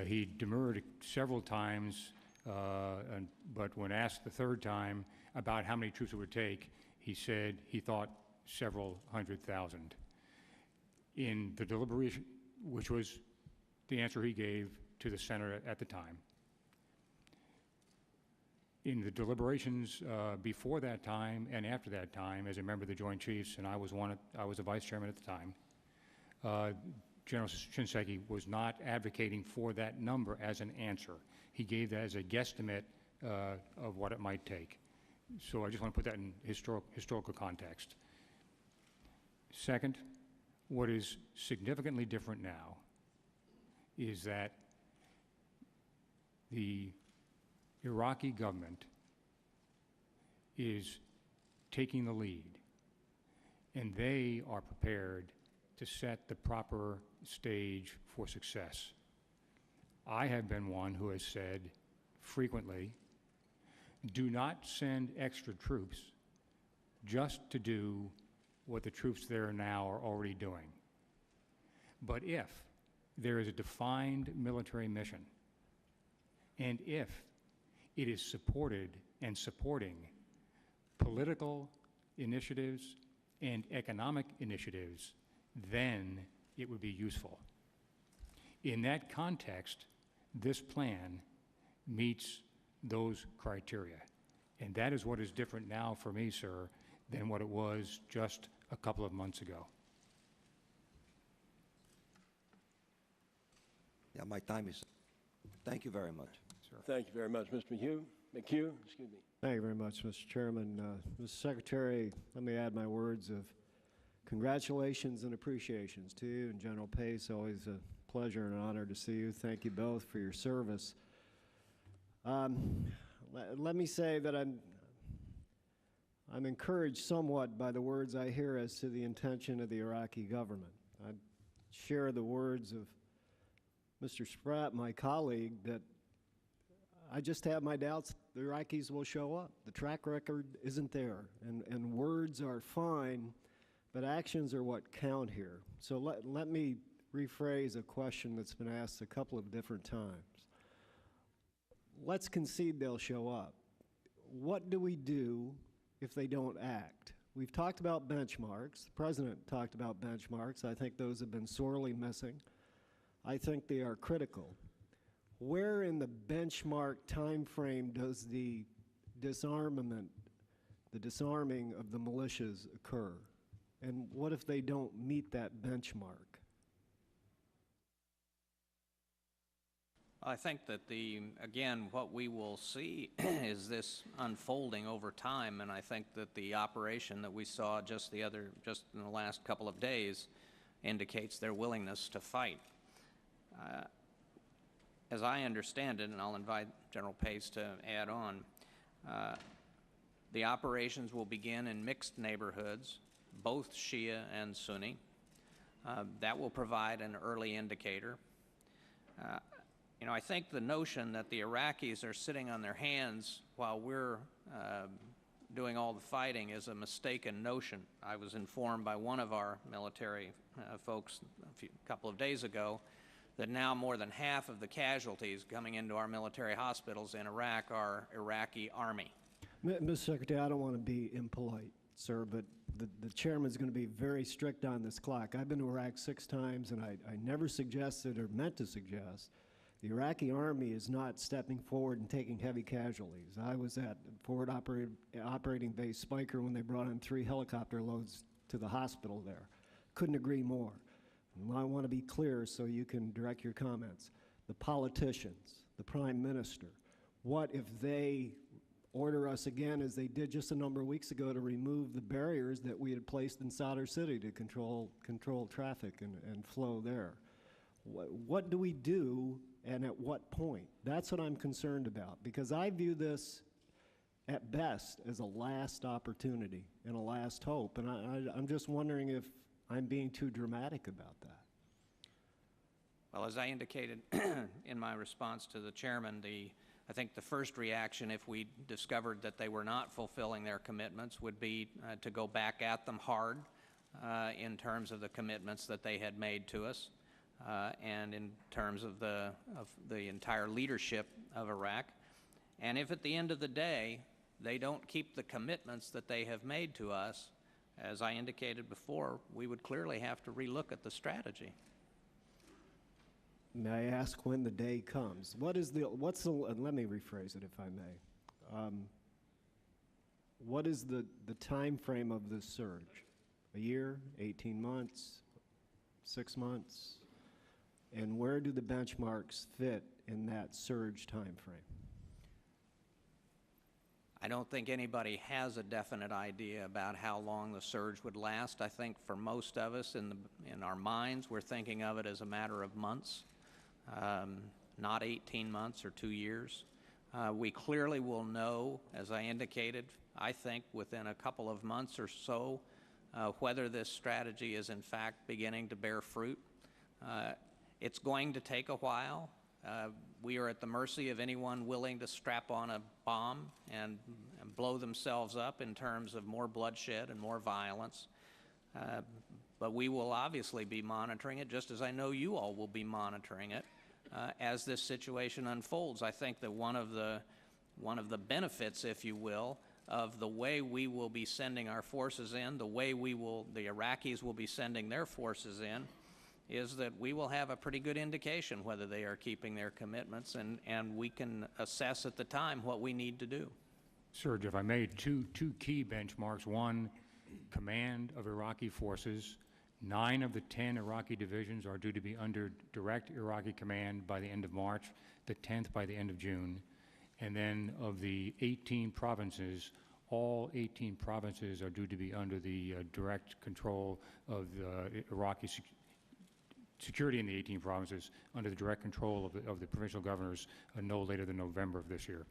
He demurred several times, but when asked the third time about how many troops it would take, he said he thought several 100,000. In the deliberation, which was the answer he gave to the Senate at the time. In the deliberations before that time and after that time, as a member of the Joint Chiefs, and I was the vice chairman at the time, General Shinseki was not advocating for that number as an answer. He gave that as a guesstimate of what it might take. So I just want to put that in historical context. Second, what is significantly different now is that the Iraqi government is taking the lead, and they are prepared to set the proper stage for success. I have been one who has said frequently, do not send extra troops just to do what the troops there now are already doing. But if there is a defined military mission, and if it is supported and supporting political initiatives and economic initiatives, then it would be useful. In that context, this plan meets those criteria. And that is what is different now for me, sir, than what it was just a couple of months ago. Yeah, my time is. Thank you very much. Thank you very much, Mr. McHugh, excuse me. Thank you very much, Mr. Chairman. Mr. Secretary, let me add my words of congratulations and appreciations to you and General Pace. Always a pleasure and honor to see you. Thank you both for your service. Let me say that I'm encouraged somewhat by the words I hear as to the intention of the Iraqi government. I share the words of Mr. Spratt, my colleague, that I just have my doubts the Iraqis will show up. The track record isn't there, and words are fine, but actions are what count here. So let me rephrase a question that's been asked a couple of different times. Let's concede they'll show up. What do we do if they don't act? We've talked about benchmarks. The President talked about benchmarks. I think those have been sorely missing. I think they are critical. Where in the benchmark time frame does the disarmament, the disarming of the militias occur? And what if they don't meet that benchmark? I think that again, what we will see is this unfolding over time, and I think that the operation that we saw just in the last couple of days indicates their willingness to fight. As I understand it, and I'll invite General Pace to add on, the operations will begin in mixed neighborhoods, both Shia and Sunni. That will provide an early indicator. You know, I think the notion that the Iraqis are sitting on their hands while we're doing all the fighting is a mistaken notion. I was informed by one of our military folks a couple of days ago that now more than half of the casualties coming into our military hospitals in Iraq are Iraqi Army. Mr. Secretary, I don't want to be impolite, sir, but the chairman's going to be very strict on this clock. I've been to Iraq 6 times, and I never suggested or meant to suggest the Iraqi Army is not stepping forward and taking heavy casualties. I was at Forward Operating Base Spiker when they brought in 3 helicopter loads to the hospital there. Couldn't agree more. And I want to be clear so you can direct your comments. The politicians, the Prime Minister, what if they order us again, as they did just a number of weeks ago, to remove the barriers that we had placed in Sadr City to control traffic and flow there. What do we do, and at what point? That's what I'm concerned about, because I view this at best as a last opportunity and a last hope, and I'm just wondering if I'm being too dramatic about that. Well, as I indicated in my response to the chairman, I think the first reaction, if we discovered that they were not fulfilling their commitments, would be to go back at them hard in terms of the commitments that they had made to us, and in terms of the entire leadership of Iraq. And if at the end of the day they don't keep the commitments that they have made to us, as I indicated before, we would clearly have to relook at the strategy. May I ask when the day comes? Let me rephrase it, if I may. What is the time frame of this surge? A year, 18 months, 6 months? And where do the benchmarks fit in that surge time frame? I don't think anybody has a definite idea about how long the surge would last. I think for most of us in our minds, we're thinking of it as a matter of months, not 18 months or 2 years. We clearly will know, as I indicated, I think within a couple of months or so, whether this strategy is in fact beginning to bear fruit. It's going to take a while. We are at the mercy of anyone willing to strap on a bomb and blow themselves up in terms of more bloodshed and more violence. But we will obviously be monitoring it, just as I know you all will be monitoring it as this situation unfolds. I think that one of the benefits, if you will, of the way we will be sending our forces in, the way the Iraqis will be sending their forces in, is that we will have a pretty good indication whether they are keeping their commitments, and we can assess at the time what we need to do. Serge, if I may, two key benchmarks. One, command of Iraqi forces. 9 of the 10 Iraqi divisions are due to be under direct Iraqi command by the end of March, the 10th by the end of June. And then of the 18 provinces, all 18 provinces are due to be under the direct control of the Iraqi security in the 18 provinces, under the direct control of the provincial governors no later than November of this year.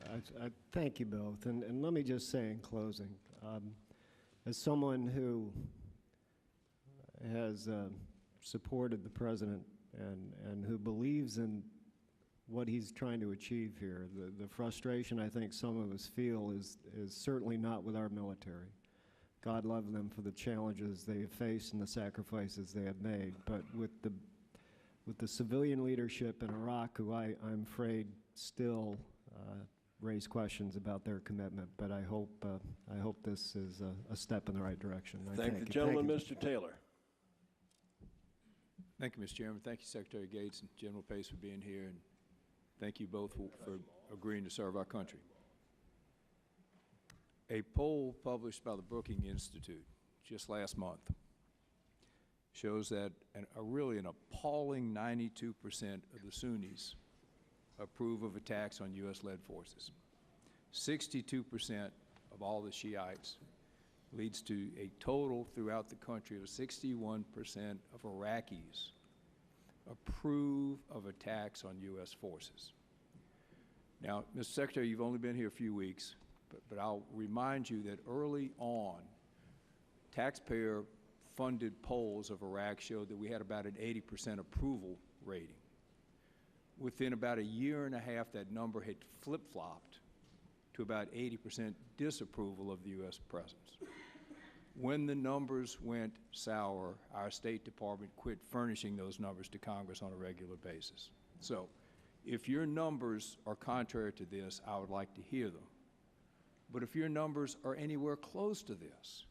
I thank you both. And let me just say in closing, as someone who has supported the president and who believes in what he's trying to achieve here, the frustration I think some of us feel is certainly not with our military. God love them for the challenges they have faced and the sacrifices they have made. But with the civilian leadership in Iraq, who I'm afraid still raise questions about their commitment. But I hope this is a step in the right direction. Thank the gentleman, Mr. Taylor. Thank you, Mr. Chairman. Thank you, Secretary Gates and General Pace, for being here, and thank you both for agreeing to serve our country. A poll published by the Brookings Institute just last month shows that really an appalling 92% of the Sunnis approve of attacks on U.S.-led forces. 62% of all the Shiites, leads to a total throughout the country of 61% of Iraqis approve of attacks on U.S. forces. Now, Mr. Secretary, you've only been here a few weeks, but I'll remind you that early on, taxpayer-funded polls of Iraq showed that we had about an 80% approval rating. Within about a year and a half, that number had flip-flopped to about 80% disapproval of the U.S. presence. When the numbers went sour, our State Department quit furnishing those numbers to Congress on a regular basis. So, if your numbers are contrary to this, I would like to hear them. But if your numbers are anywhere close to this,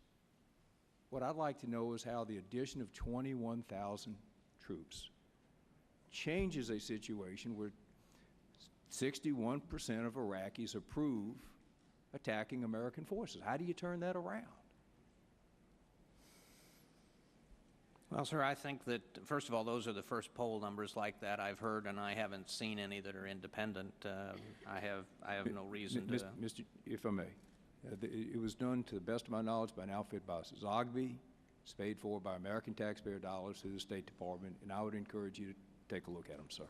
what I'd like to know is how the addition of 21,000 troops changes a situation where 61% of Iraqis approve attacking American forces. How do you turn that around? Well, sir, I think that, first of all, those are the first poll numbers like that I've heard, and I haven't seen any that are independent. I have no reason to... Mr., if I may, it was done, to the best of my knowledge, by an outfit by Zogby. It's paid for by American taxpayer dollars through the State Department, and I would encourage you to take a look at them, sir.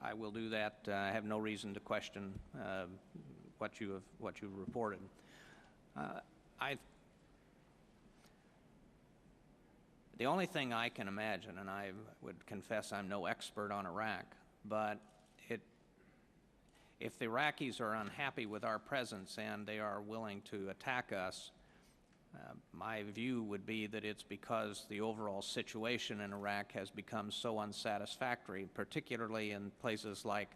I will do that. I have no reason to question what you've reported. The only thing I can imagine, and I would confess I'm no expert on Iraq, but if the Iraqis are unhappy with our presence and they are willing to attack us, my view would be that it's because the overall situation in Iraq has become so unsatisfactory, particularly in places like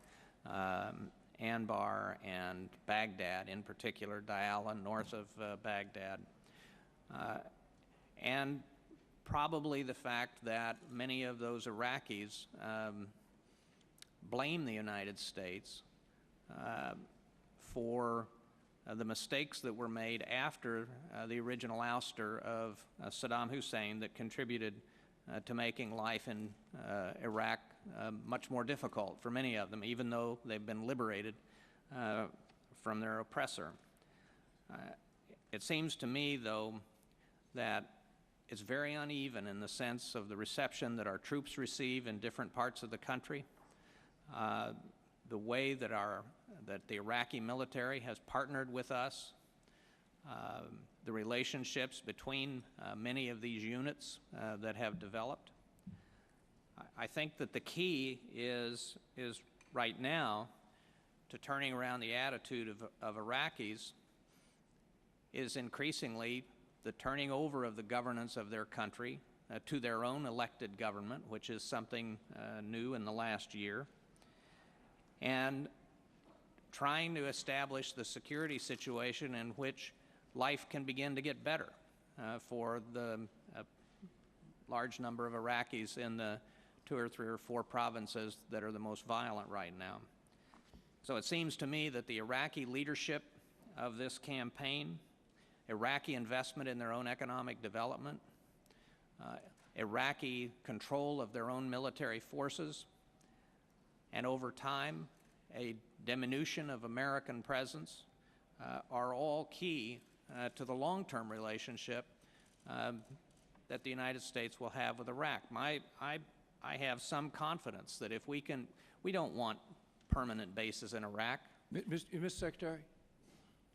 Anbar and Baghdad, in particular, Diyala, north of Baghdad. And probably the fact that many of those Iraqis blame the United States for the mistakes that were made after the original ouster of Saddam Hussein that contributed to making life in Iraq much more difficult for many of them, even though they've been liberated from their oppressor. It seems to me, though, that it's very uneven in the sense of the reception that our troops receive in different parts of the country, the way that the Iraqi military has partnered with us, the relationships between many of these units that have developed. I think that the key is right now to turning around the attitude of Iraqis is increasingly the turning over of the governance of their country to their own elected government, which is something new in the last year, and trying to establish the security situation in which life can begin to get better for the large number of Iraqis in the 2 or 3 or 4 provinces that are the most violent right now. So it seems to me that the Iraqi leadership of this campaign, Iraqi investment in their own economic development, Iraqi control of their own military forces, and over time, a diminution of American presence are all key to the long-term relationship that the United States will have with Iraq. I have some confidence that if we don't want permanent bases in Iraq. Mr. Secretary,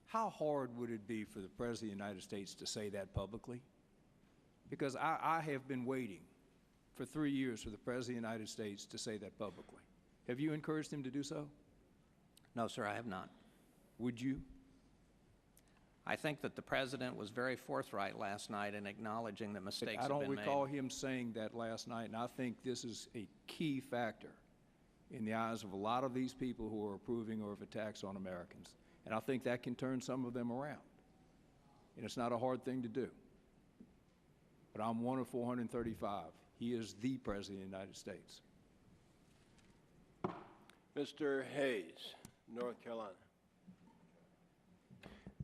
how hard would it be for the President of the United States to say that publicly? Because I have been waiting for 3 years for the President of the United States to say that publicly. Have you encouraged him to do so? No, sir, I have not. Would you? I think that the President was very forthright last night in acknowledging that mistakes have been made. I don't recall him saying that last night, and I think this is a key factor in the eyes of a lot of these people who are approving of attacks on Americans. And I think that can turn some of them around. And it's not a hard thing to do. But I'm one of 435. He is the President of the United States. Mr. Hayes, North Carolina.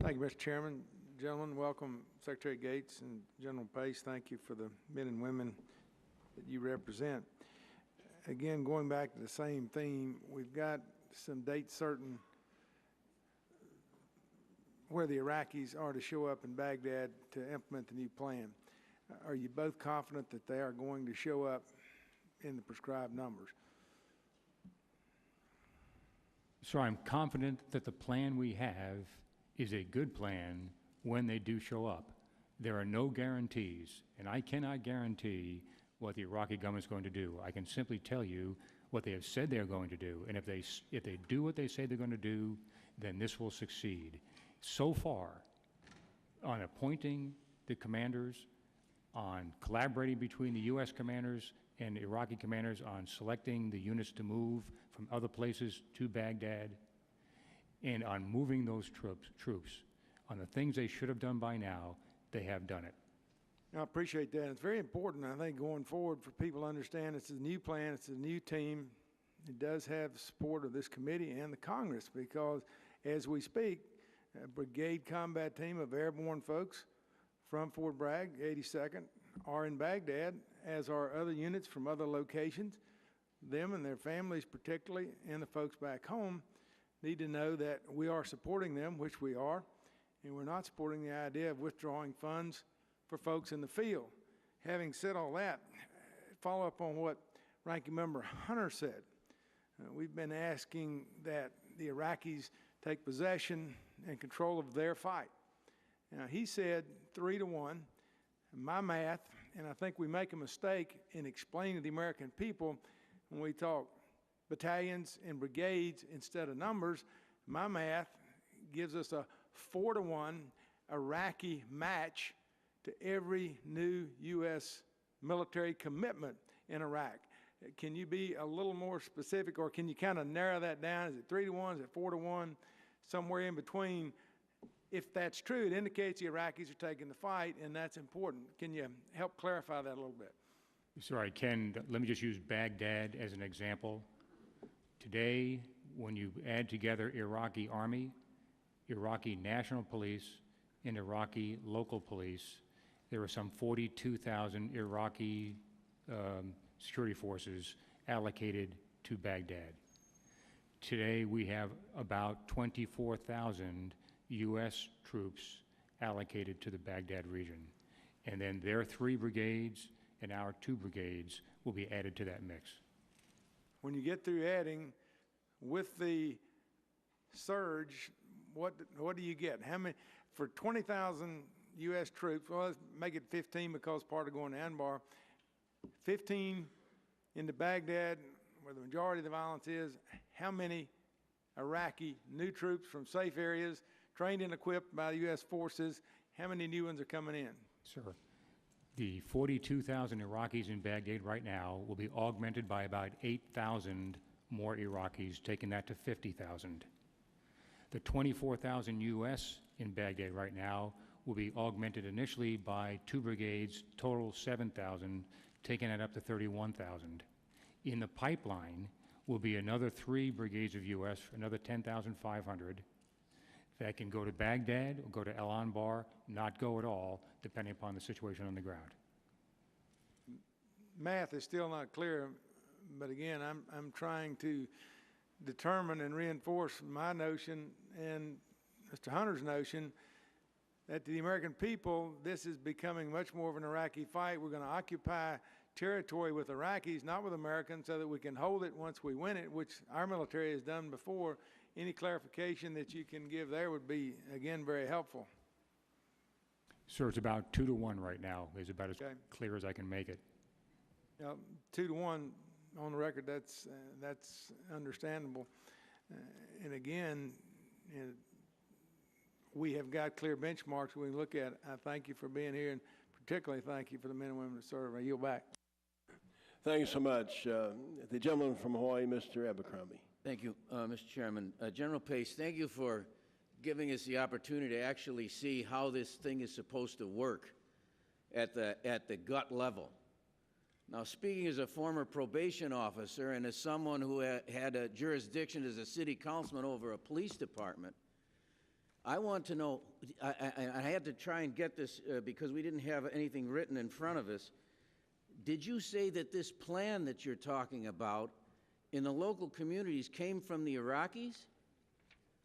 Thank you, Mr. Chairman. Gentlemen, welcome Secretary Gates and General Pace. Thank you for the men and women that you represent. Again, going back to the same theme, we've got some dates certain where the Iraqis are to show up in Baghdad to implement the new plan. Are you both confident that they are going to show up in the prescribed numbers? So I'm confident that the plan we have is a good plan when they do show up. There are no guarantees, and I cannot guarantee what the Iraqi government is going to do. I can simply tell you what they have said they're going to do, and if they do what they say they're going to do, then this will succeed. So far, on appointing the commanders, on collaborating between the U.S. commanders and Iraqi commanders on selecting the units to move from other places to Baghdad, and on moving those troops on the things they should have done by now, they have done it. I appreciate that. It's very important, I think, going forward for people to understand it's a new plan, it's a new team. It does have the support of this committee and the Congress because, as we speak, a brigade combat team of airborne folks from Fort Bragg, 82nd, are in Baghdad, as are other units from other locations. Them and their families particularly, and the folks back home, need to know that we are supporting them, which we are, and we're not supporting the idea of withdrawing funds for folks in the field. Having said all that, follow up on what Ranking Member Hunter said. We've been asking that the Iraqis take possession and control of their fight. Now, he said 3-1. My math, and I think we make a mistake in explaining to the American people when we talk battalions and brigades instead of numbers. My math gives us a 4-1 Iraqi match to every new U.S. military commitment in Iraq. Can you be a little more specific, or can you kind of narrow that down? Is it 3-1? Is it 4-1? Somewhere in between. If that's true, it indicates the Iraqis are taking the fight, and that's important. Can you help clarify that a little bit? Sorry, Ken, let me just use Baghdad as an example. Today, when you add together Iraqi Army, Iraqi National Police, and Iraqi local police, there are some 42,000 Iraqi security forces allocated to Baghdad. Today, we have about 24,000 U.S. troops allocated to the Baghdad region. And then their 3 brigades and our 2 brigades will be added to that mix. When you get through adding with the surge, what do you get? How many, for 20,000 U.S. troops, well, let's make it 15 because part of going to Anbar, 15 into Baghdad, where the majority of the violence is. How many Iraqi new troops from safe areas, trained and equipped by the U.S. forces, how many new ones are coming in? Sir, the 42,000 Iraqis in Baghdad right now will be augmented by about 8,000 more Iraqis, taking that to 50,000. The 24,000 U.S. in Baghdad right now will be augmented initially by 2 brigades, total 7,000, taking it up to 31,000. In the pipeline will be another 3 brigades of U.S., another 10,500, that can go to Baghdad or go to El Anbar, not go at all, depending upon the situation on the ground. Math is still not clear, but again, I'm trying to determine and reinforce my notion and Mr. Hunter's notion that to the American people, this is becoming much more of an Iraqi fight. We're going to occupy territory with Iraqis, not with Americans, so that we can hold it once we win it, which our military has done before. Any clarification that you can give there would be, again, very helpful. Sir, it's about 2-1 right now, is about as clear as I can make it. 2-1 on the record, that's understandable. And again, we have got clear benchmarks we can look at. I thank you for being here, and particularly thank you for the men and women that serve. I yield back. Thank you so much. The gentleman from Hawaii, Mr. Abercrombie. Thank you, Mr. Chairman. General Pace, thank you for giving us the opportunity to actually see how this thing is supposed to work at the gut level. Now, speaking as a former probation officer and as someone who had a jurisdiction as a city councilman over a police department, I want to know, I had to try and get this because we didn't have anything written in front of us. Did you say that this plan that you're talking about in the local communities came from the Iraqis,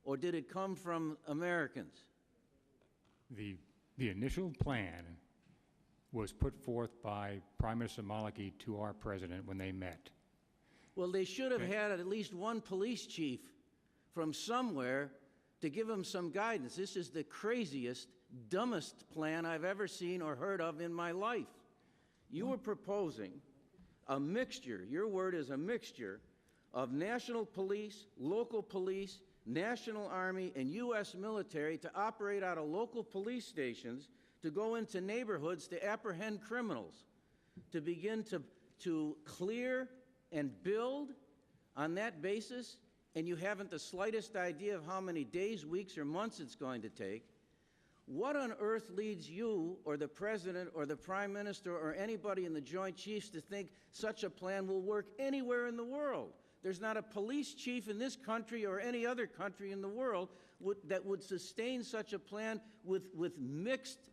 or did it come from Americans? The initial plan was put forth by Prime Minister Maliki to our president when they met. Well, they should have had at least one police chief from somewhere to give them some guidance. This is the craziest, dumbest plan I've ever seen or heard of in my life. You were proposing a mixture, your word is a mixture, of national police, local police, National Army, and U.S. military to operate out of local police stations to go into neighborhoods to apprehend criminals, to begin to clear and build on that basis, and you haven't the slightest idea of how many days, weeks, or months it's going to take. What on earth leads you or the President or the Prime Minister or anybody in the Joint Chiefs to think such a plan will work anywhere in the world? There's not a police chief in this country or any other country in the world that would sustain such a plan with mixed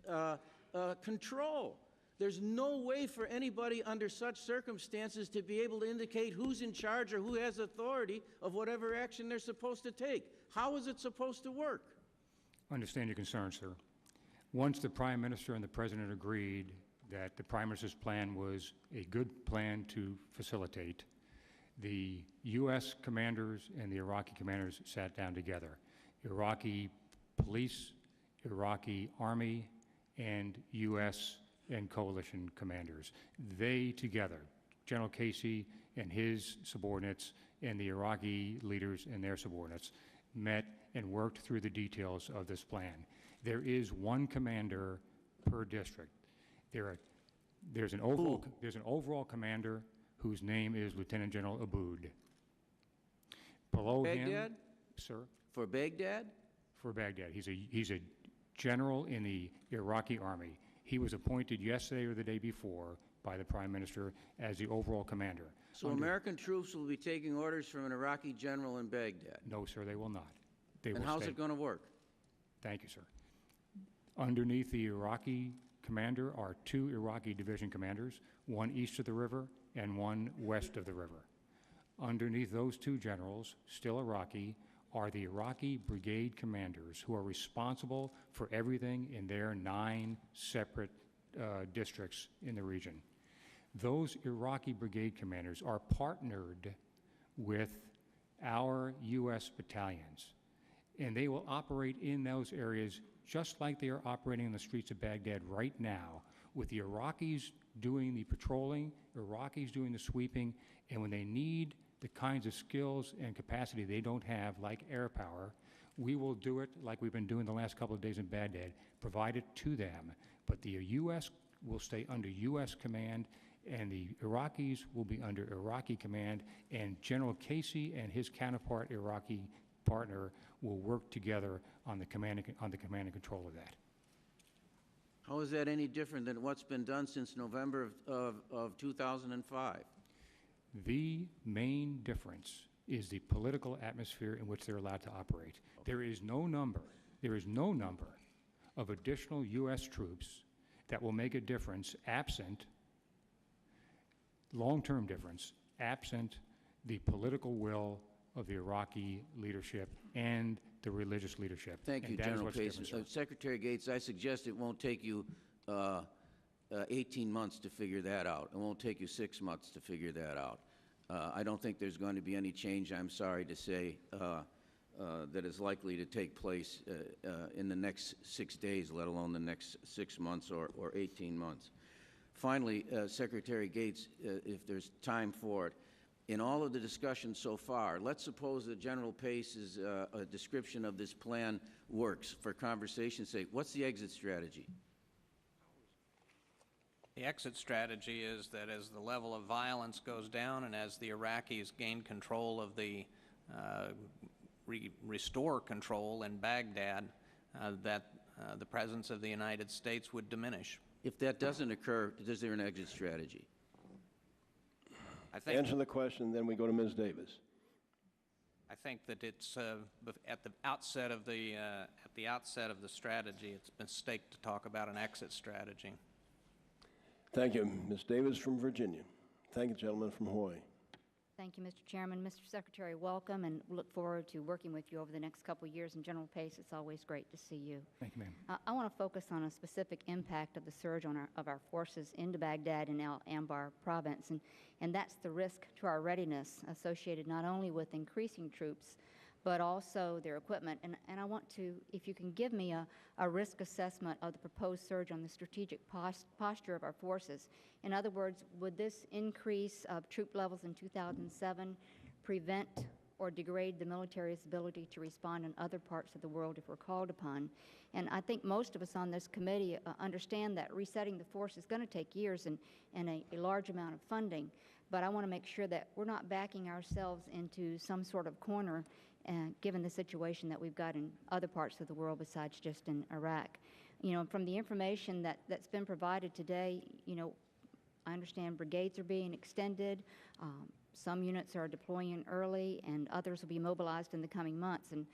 control. There's no way for anybody under such circumstances to be able to indicate who's in charge or who has authority of whatever action they're supposed to take. How is it supposed to work? Understand your concern, sir. Once the Prime Minister and the President agreed that the Prime Minister's plan was a good plan to facilitate, the U.S. commanders and the Iraqi commanders sat down together. Iraqi police, Iraqi army, and U.S. and coalition commanders. They together, General Casey and his subordinates and the Iraqi leaders and their subordinates, met and worked through the details of this plan. There is one commander per district. There's an overall commander whose name is Lieutenant General Aboud. Below him, Baghdad? sir? For Baghdad? For Baghdad. He's a general in the Iraqi army. He was appointed yesterday or the day before by the Prime Minister as the overall commander. So American troops will be taking orders from an Iraqi general in Baghdad? No, sir, they will not. They And will how's stay. it going to work? Thank you, sir. Underneath the Iraqi commander are two Iraqi division commanders, one east of the river and one west of the river. Underneath those two generals, still Iraqi, are the Iraqi brigade commanders who are responsible for everything in their 9 separate districts in the region. Those Iraqi brigade commanders are partnered with our U.S. battalions, and they will operate in those areas just like they are operating in the streets of Baghdad right now, with the Iraqis doing the patrolling, Iraqis doing the sweeping, and when they need the kinds of skills and capacity they don't have, like air power, we will do it like we've been doing the last couple of days in Baghdad, provide it to them. But the U.S. will stay under U.S. command, and the Iraqis will be under Iraqi command, and General Casey and his counterpart Iraqi partner will work together on the command and control of that. How is that any different than what's been done since November of 2005? The main difference is the political atmosphere in which they're allowed to operate. There is no number of additional U.S. troops that will make a difference absent, long-term difference, absent the political will of the Iraqi leadership and the religious leadership. Thank you, General Pace. Secretary Gates, I suggest it won't take you 18 months to figure that out. It won't take you 6 months to figure that out. I don't think there's going to be any change, I'm sorry to say, that is likely to take place in the next 6 days, let alone the next 6 months or 18 months. Finally, Secretary Gates, if there's time for it, in all of the discussion so far, let's suppose that General Pace's description of this plan works for conversation's sake. What's the exit strategy? The exit strategy is that as the level of violence goes down and as the Iraqis gain control of the restore control in Baghdad, that the presence of the United States would diminish. If that doesn't occur, is there an exit strategy? I think Answer the question, then we go to Ms. Davis. I think that it's at the outset of the strategy, it's a mistake to talk about an exit strategy. Thank you. Ms. Davis from Virginia. Thank you, gentleman from Hawaii. Thank you, Mr. Chairman. Mr. Secretary, welcome, and look forward to working with you over the next couple of years. And General Pace, it's always great to see you. Thank you, ma'am. I want to focus on a specific impact of the surge of our forces into Baghdad and Al Anbar province, and that's the risk to our readiness associated not only with increasing troops, but also their equipment. And I want to, if you can give me a risk assessment of the proposed surge on the strategic posture of our forces. In other words, would this increase of troop levels in 2007 prevent or degrade the military's ability to respond in other parts of the world if we're called upon? And I think most of us on this committee understand that resetting the force is going to take years and a large amount of funding. But I want to make sure that we're not backing ourselves into some sort of corner given the situation that we've got in other parts of the world besides just in Iraq. You know, from the information that's been provided today, you know, I understand brigades are being extended, some units are deploying early, and others will be mobilized in the coming months. And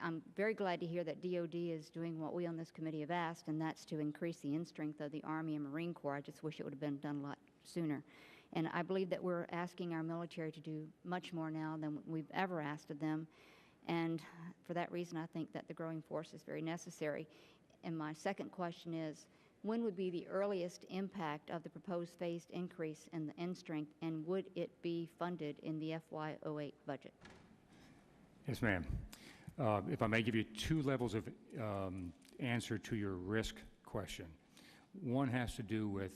I'm very glad to hear that DOD is doing what we on this committee have asked, and that's to increase the in-strength of the Army and Marine Corps. I just wish it would have been done a lot sooner. And I believe that we're asking our military to do much more now than we've ever asked of them. And for that reason, I think that the growing force is very necessary. And my second question is, when would be the earliest impact of the proposed phased increase in the in-strength, and would it be funded in the FY08 budget? Yes, ma'am. If I may give you two levels of answer to your risk question. One has to do with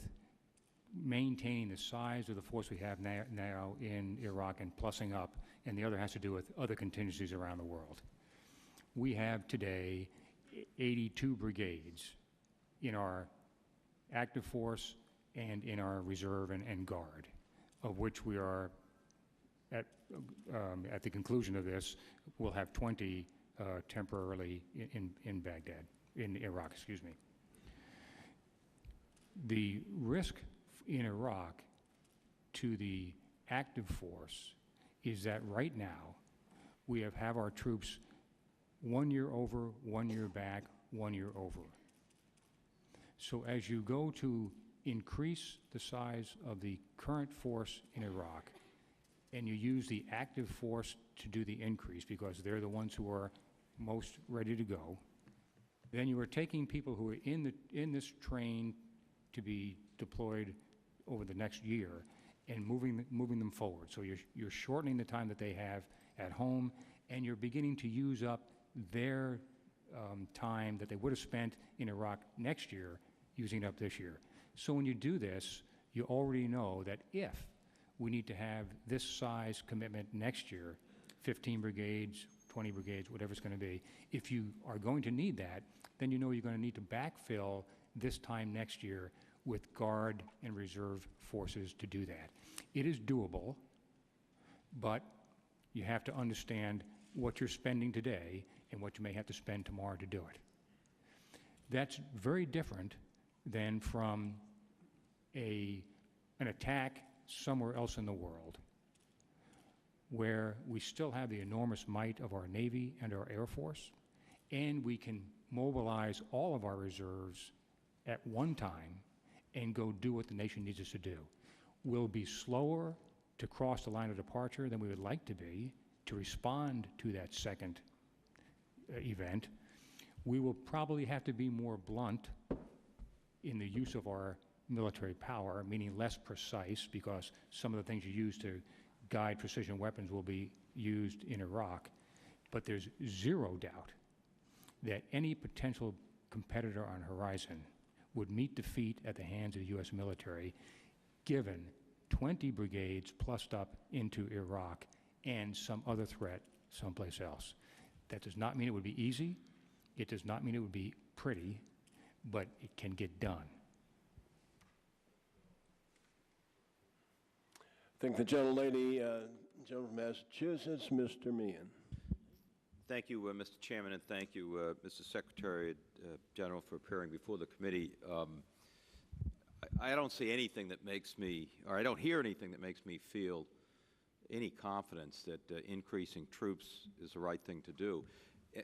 maintaining the size of the force we have now in Iraq and plussing up, and the other has to do with other contingencies around the world. We have today 82 brigades in our active force and in our reserve and guard, of which we are at the conclusion of this, we'll have 20 temporarily in Baghdad, in Iraq, excuse me. The risk in Iraq to the active force is that right now we have our troops 1 year over, 1 year back, 1 year over. So as you go to increase the size of the current force in Iraq, and you use the active force to do the increase because they're the ones who are most ready to go, then you are taking people who are in this train to be deployed over the next year and moving them forward. So you're shortening the time that they have at home, and you're beginning to use up their time that they would have spent in Iraq next year, using it up this year. So when you do this, you already know that if we need to have this size commitment next year, 15 brigades, 20 brigades, whatever it's going to be, if you are going to need that, then you know you're going to need to backfill this time next year with Guard and Reserve forces to do that. It is doable, but you have to understand what you're spending today and what you may have to spend tomorrow to do it. That's very different than from an attack somewhere else in the world, where we still have the enormous might of our Navy and our Air Force, and we can mobilize all of our reserves at one time and go do what the nation needs us to do. We'll be slower to cross the line of departure than we would like to be to respond to that second event. We will probably have to be more blunt in the use of our military power, meaning less precise, because some of the things you use to guide precision weapons will be used in Iraq. But there's zero doubt that any potential competitor on the horizon would meet defeat at the hands of the U.S. military, given 20 brigades plussed up into Iraq and some other threat someplace else. That does not mean it would be easy. It does not mean it would be pretty, but it can get done. Thank the gentlelady, gentleman from Massachusetts, Mr. Meehan. Thank you, Mr. Chairman, and thank you, Mr. Secretary General, for appearing before the committee. I don't see anything that makes me, or I don't hear anything that makes me feel any confidence that increasing troops is the right thing to do.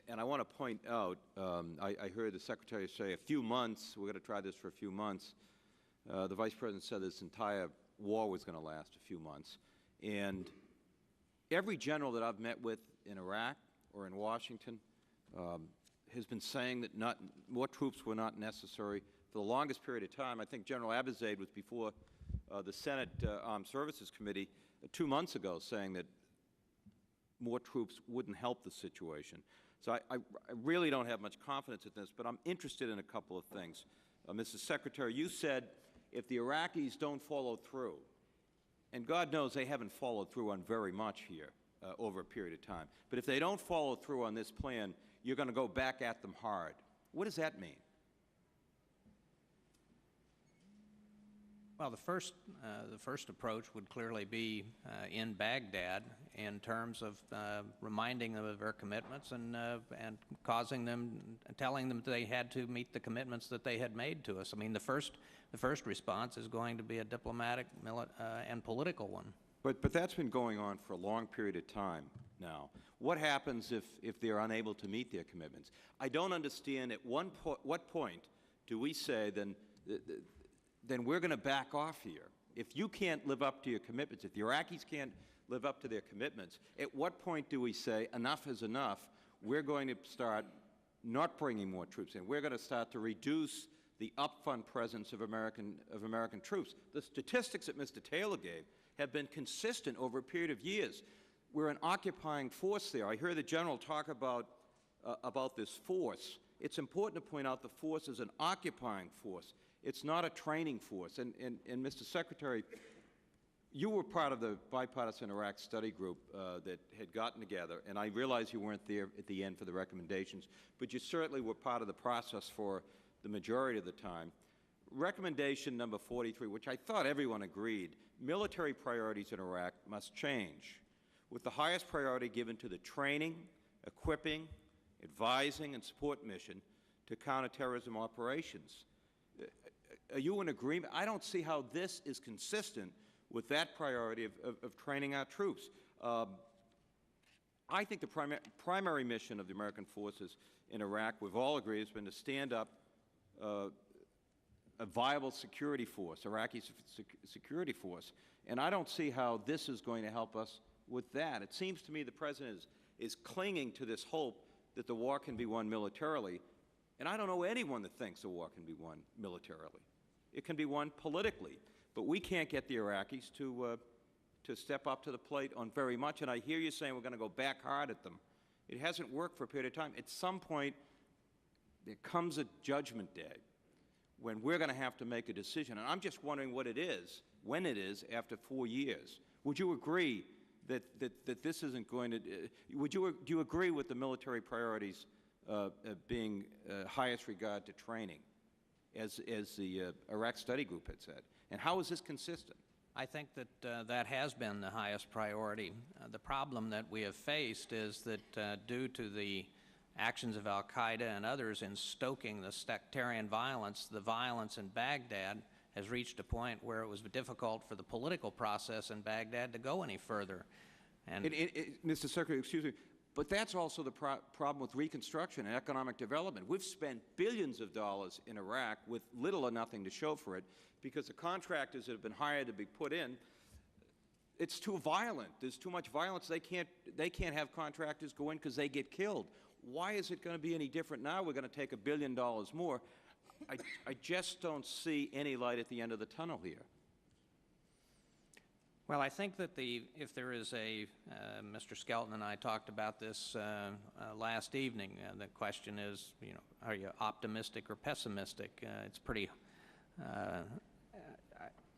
And I want to point out, I heard the Secretary say a few months, we're going to try this for a few months. The Vice President said this entire war was going to last a few months. And every general that I've met with in Iraq or in Washington has been saying that more troops were not necessary for the longest period of time. I think General Abizaid was before the Senate Armed Services Committee 2 months ago saying that more troops wouldn't help the situation. So I really don't have much confidence in this, but I'm interested in a couple of things. Mrs. Secretary, you said if the Iraqis don't follow through, and God knows they haven't followed through on very much here over a period of time, but if they don't follow through on this plan, you're going to go back at them hard. What does that mean? Well, the first approach would clearly be in Baghdad in terms of reminding them of their commitments and causing them, telling them they had to meet the commitments that they had made to us. I mean, the first response is going to be a diplomatic and political one. But that's been going on for a long period of time. now? What happens if they're unable to meet their commitments? I don't understand at what point do we say then we're going to back off here. If you can't live up to your commitments, if the Iraqis can't live up to their commitments, at what point do we say enough is enough? We're going to start not bringing more troops in. We're going to start to reduce the upfront presence of American troops. The statistics that Mr. Taylor gave have been consistent over a period of years. We're an occupying force there. I heard the General talk about this force. It's important to point out the force is an occupying force. It's not a training force. And Mr. Secretary, you were part of the bipartisan Iraq study group that had gotten together, and I realize you weren't there at the end for the recommendations, but you certainly were part of the process for the majority of the time. Recommendation number 43, which I thought everyone agreed, military priorities in Iraq must change, with the highest priority given to the training, equipping, advising, and support mission to counterterrorism operations. Are you in agreement? I don't see how this is consistent with that priority of training our troops. I think the primary mission of the American forces in Iraq, we've all agreed, has been to stand up a viable security force, Iraqi security force. And I don't see how this is going to help us with that. It seems to me the President is clinging to this hope that the war can be won militarily. And I don't know anyone that thinks the war can be won militarily. It can be won politically. But we can't get the Iraqis to step up to the plate on very much. And I hear you saying we're going to go back hard at them. It hasn't worked for a period of time. At some point, there comes a judgment day when we're going to have to make a decision. And I'm just wondering what it is, when it is, after 4 years. Would you agree that this isn't going to do you agree with the military priorities being highest regard to training, as the Iraq Study Group had said? And how is this consistent? I think that that has been the highest priority. The problem that we have faced is that due to the actions of al-Qaeda and others in stoking the sectarian violence, the violence in Baghdad has reached a point where it was difficult for the political process in Baghdad to go any further. And Mr. Secretary, excuse me, but that's also the problem with reconstruction and economic development. We've spent billions of dollars in Iraq with little or nothing to show for it because the contractors that have been hired to be put in, it's too violent. There's too much violence. They can't have contractors go in because they get killed. Why is it going to be any different now? We're going to take $1 billion more. I just don't see any light at the end of the tunnel here. Well, I think that if there is Mr. Skelton and I talked about this last evening. The question is, are you optimistic or pessimistic? It's pretty.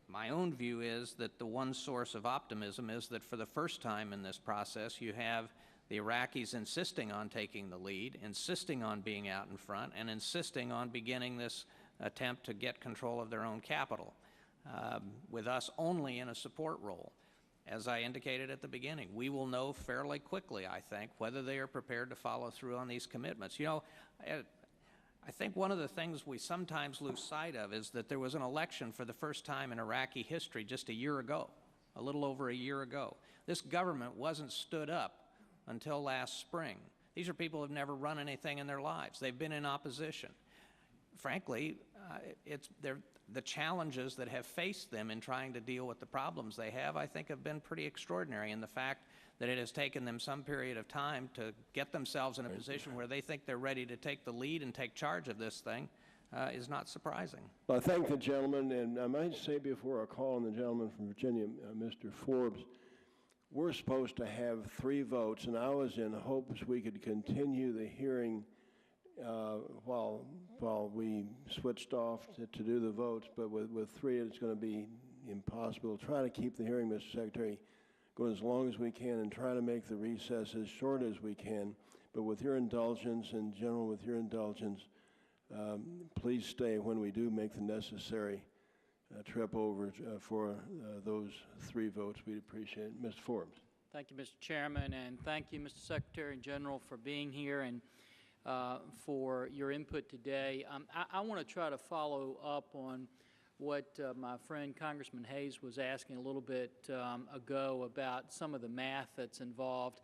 My own view is that the one source of optimism is that for the first time in this process, you have the Iraqis insisting on taking the lead, insisting on being out in front, and insisting on beginning this attempt to get control of their own capital. With us only in a support role. As I indicated at the beginning, we will know fairly quickly, I think, whether they are prepared to follow through on these commitments. I think one of the things we sometimes lose sight of is that there was an election for the first time in Iraqi history just a year ago, a little over a year ago. This government wasn't stood up until last spring. These are people who have never run anything in their lives. They've been in opposition. Frankly, the challenges that have faced them in trying to deal with the problems they have, I think, have been pretty extraordinary. And the fact that it has taken them some period of time to get themselves in a position where they think they're ready to take the lead and take charge of this thing is not surprising. Well, I thank the gentleman, and I might say before I call on the gentleman from Virginia, Mr. Forbes, we're supposed to have 3 votes, and I was in hopes we could continue the hearing while we switched off to do the votes, but with 3 it's going to be impossible. Try to keep the hearing, Mr. Secretary, going as long as we can and try to make the recess as short as we can. But with your indulgence, and General, with your indulgence, please stay when we do make the necessary trip over for those 3 votes. We'd appreciate it. Mr. Forbes. Thank you, Mr. Chairman, and thank you, Mr. Secretary and General, for being here and for your input today. I want to try to follow up on what my friend Congressman Hayes was asking a little bit ago about some of the math that's involved.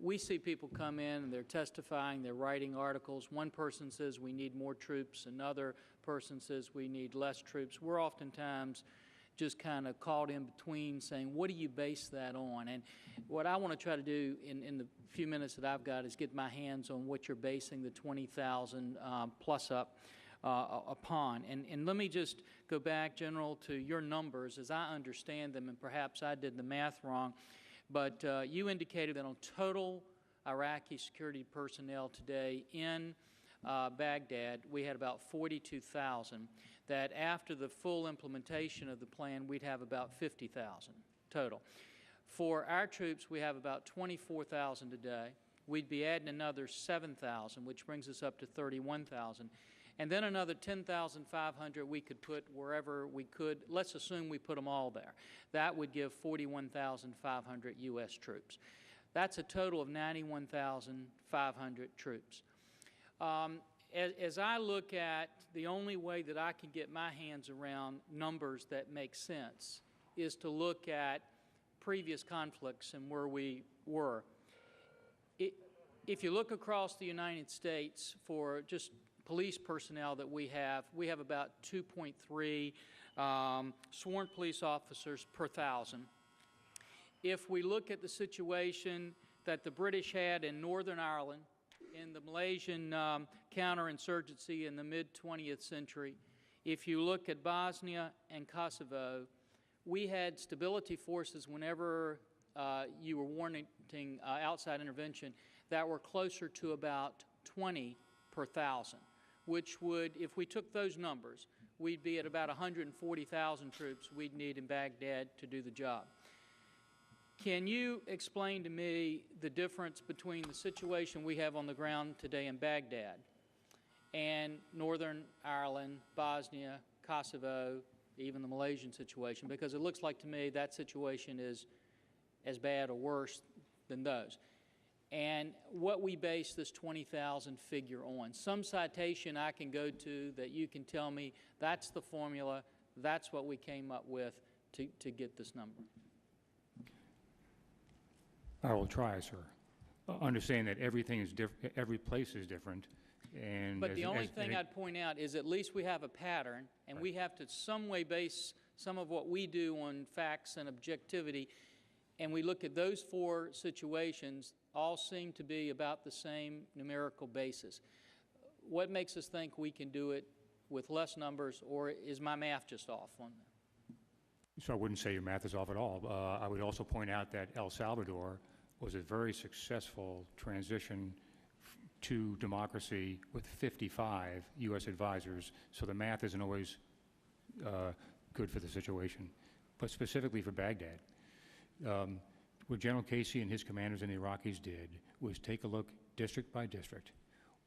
we see people come in and they're testifying, they're writing articles. One person says we need more troops, another person says we need less troops. We're oftentimes just kind of caught in between saying, what do you base that on? And what I want to try to do in the few minutes that I've got is get my hands on what you're basing the 20,000 plus up upon. And let me just go back, General, to your numbers as I understand them, and perhaps I did the math wrong, but you indicated that on total Iraqi security personnel today in Baghdad, we had about 42,000, that after the full implementation of the plan, we'd have about 50,000 total. For our troops, we have about 24,000 today. We'd be adding another 7,000, which brings us up to 31,000. And then another 10,500 we could put wherever we could. Let's assume we put them all there. That would give 41,500 U.S. troops. That's a total of 91,500 troops. As I look at the only way that I can get my hands around numbers that make sense is to look at previous conflicts and where we were. If you look across the United States for just police personnel that we have about 2.3 sworn police officers per 1,000. If we look at the situation that the British had in Northern Ireland, in the Malaysian counterinsurgency in the mid-20th century, if you look at Bosnia and Kosovo, we had stability forces whenever you were warranting outside intervention that were closer to about 20 per 1,000, which would, if we took those numbers, we'd be at about 140,000 troops we'd need in Baghdad to do the job. Can you explain to me the difference between the situation we have on the ground today in Baghdad and Northern Ireland, Bosnia, Kosovo, even the Malaysian situation? Because it looks like to me that situation is as bad or worse than those. And what we base this 20,000 figure on. Some citation I can go to that you can tell me that's the formula, that's what we came up with to get this number. I will try, sir. Understand that everything is different, every place is different, and but the only thing I'd point out is at least we have a pattern, and we have to some way base some of what we do on facts and objectivity, and we look at those four situations, all seem to be about the same numerical basis. What makes us think we can do it with less numbers, or is my math just off on that? So I wouldn't say your math is off at all. I would also point out that El Salvador was a very successful transition to democracy with 55 U.S. advisors, so the math isn't always good for the situation. But specifically for Baghdad, what General Casey and his commanders and the Iraqis did was take a look district by district.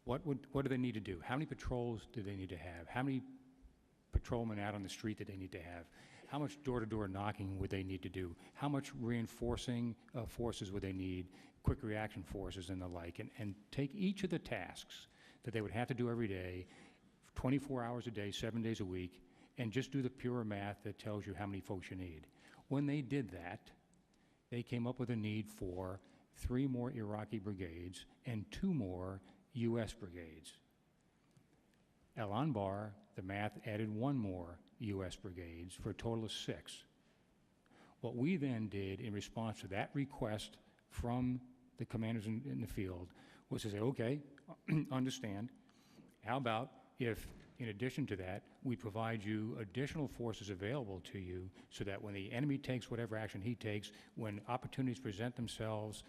What do they need to do? How many patrols do they need to have? How many patrolmen out on the street do they need to have? How much door-to-door knocking would they need to do? How much reinforcing forces would they need, quick reaction forces and the like, and take each of the tasks that they would have to do every day, 24 hours a day, 7 days a week, and just do the pure math that tells you how many folks you need. When they did that, they came up with a need for 3 more Iraqi brigades and 2 more U.S. brigades. Al Anbar, the math added 1 more U.S. brigades for a total of 6. What we then did in response to that request from the commanders in the field was to say, okay, understand, how about if, in addition to that, we provide you additional forces available to you so that when the enemy takes whatever action he takes, when opportunities present themselves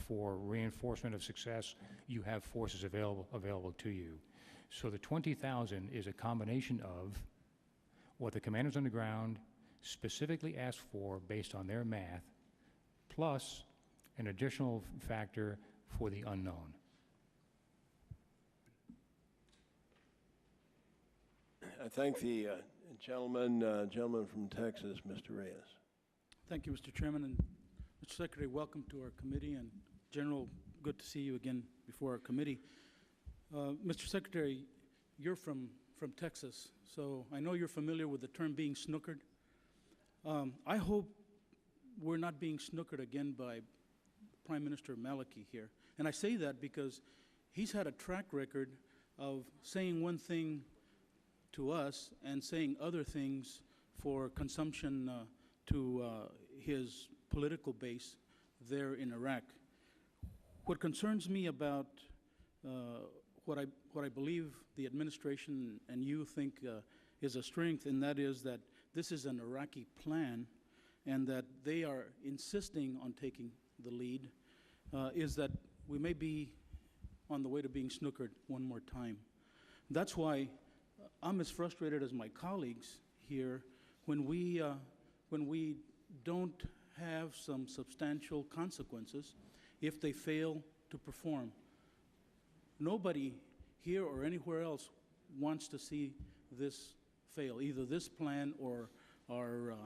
for reinforcement of success, you have forces available to you. So the 20,000 is a combination of what the commanders on the ground specifically asked for based on their math, plus an additional factor for the unknown. I thank the gentleman from Texas, Mr. Reyes. Thank you, Mr. Chairman. And Mr. Secretary, welcome to our committee. And General, good to see you again before our committee. Mr. Secretary, you're from Texas, so I know you're familiar with the term being snookered. I hope we're not being snookered again by Prime Minister Maliki here. And I say that because he's had a track record of saying one thing to us and saying other things for consumption to his political base there in Iraq. What concerns me about what I believe the administration and you think is a strength, and that is that this is an Iraqi plan and that they are insisting on taking the lead, is that we may be on the way to being snookered one more time. That's why I'm as frustrated as my colleagues here when we don't have some substantial consequences if they fail to perform. Nobody here or anywhere else wants to see this fail, either this plan or our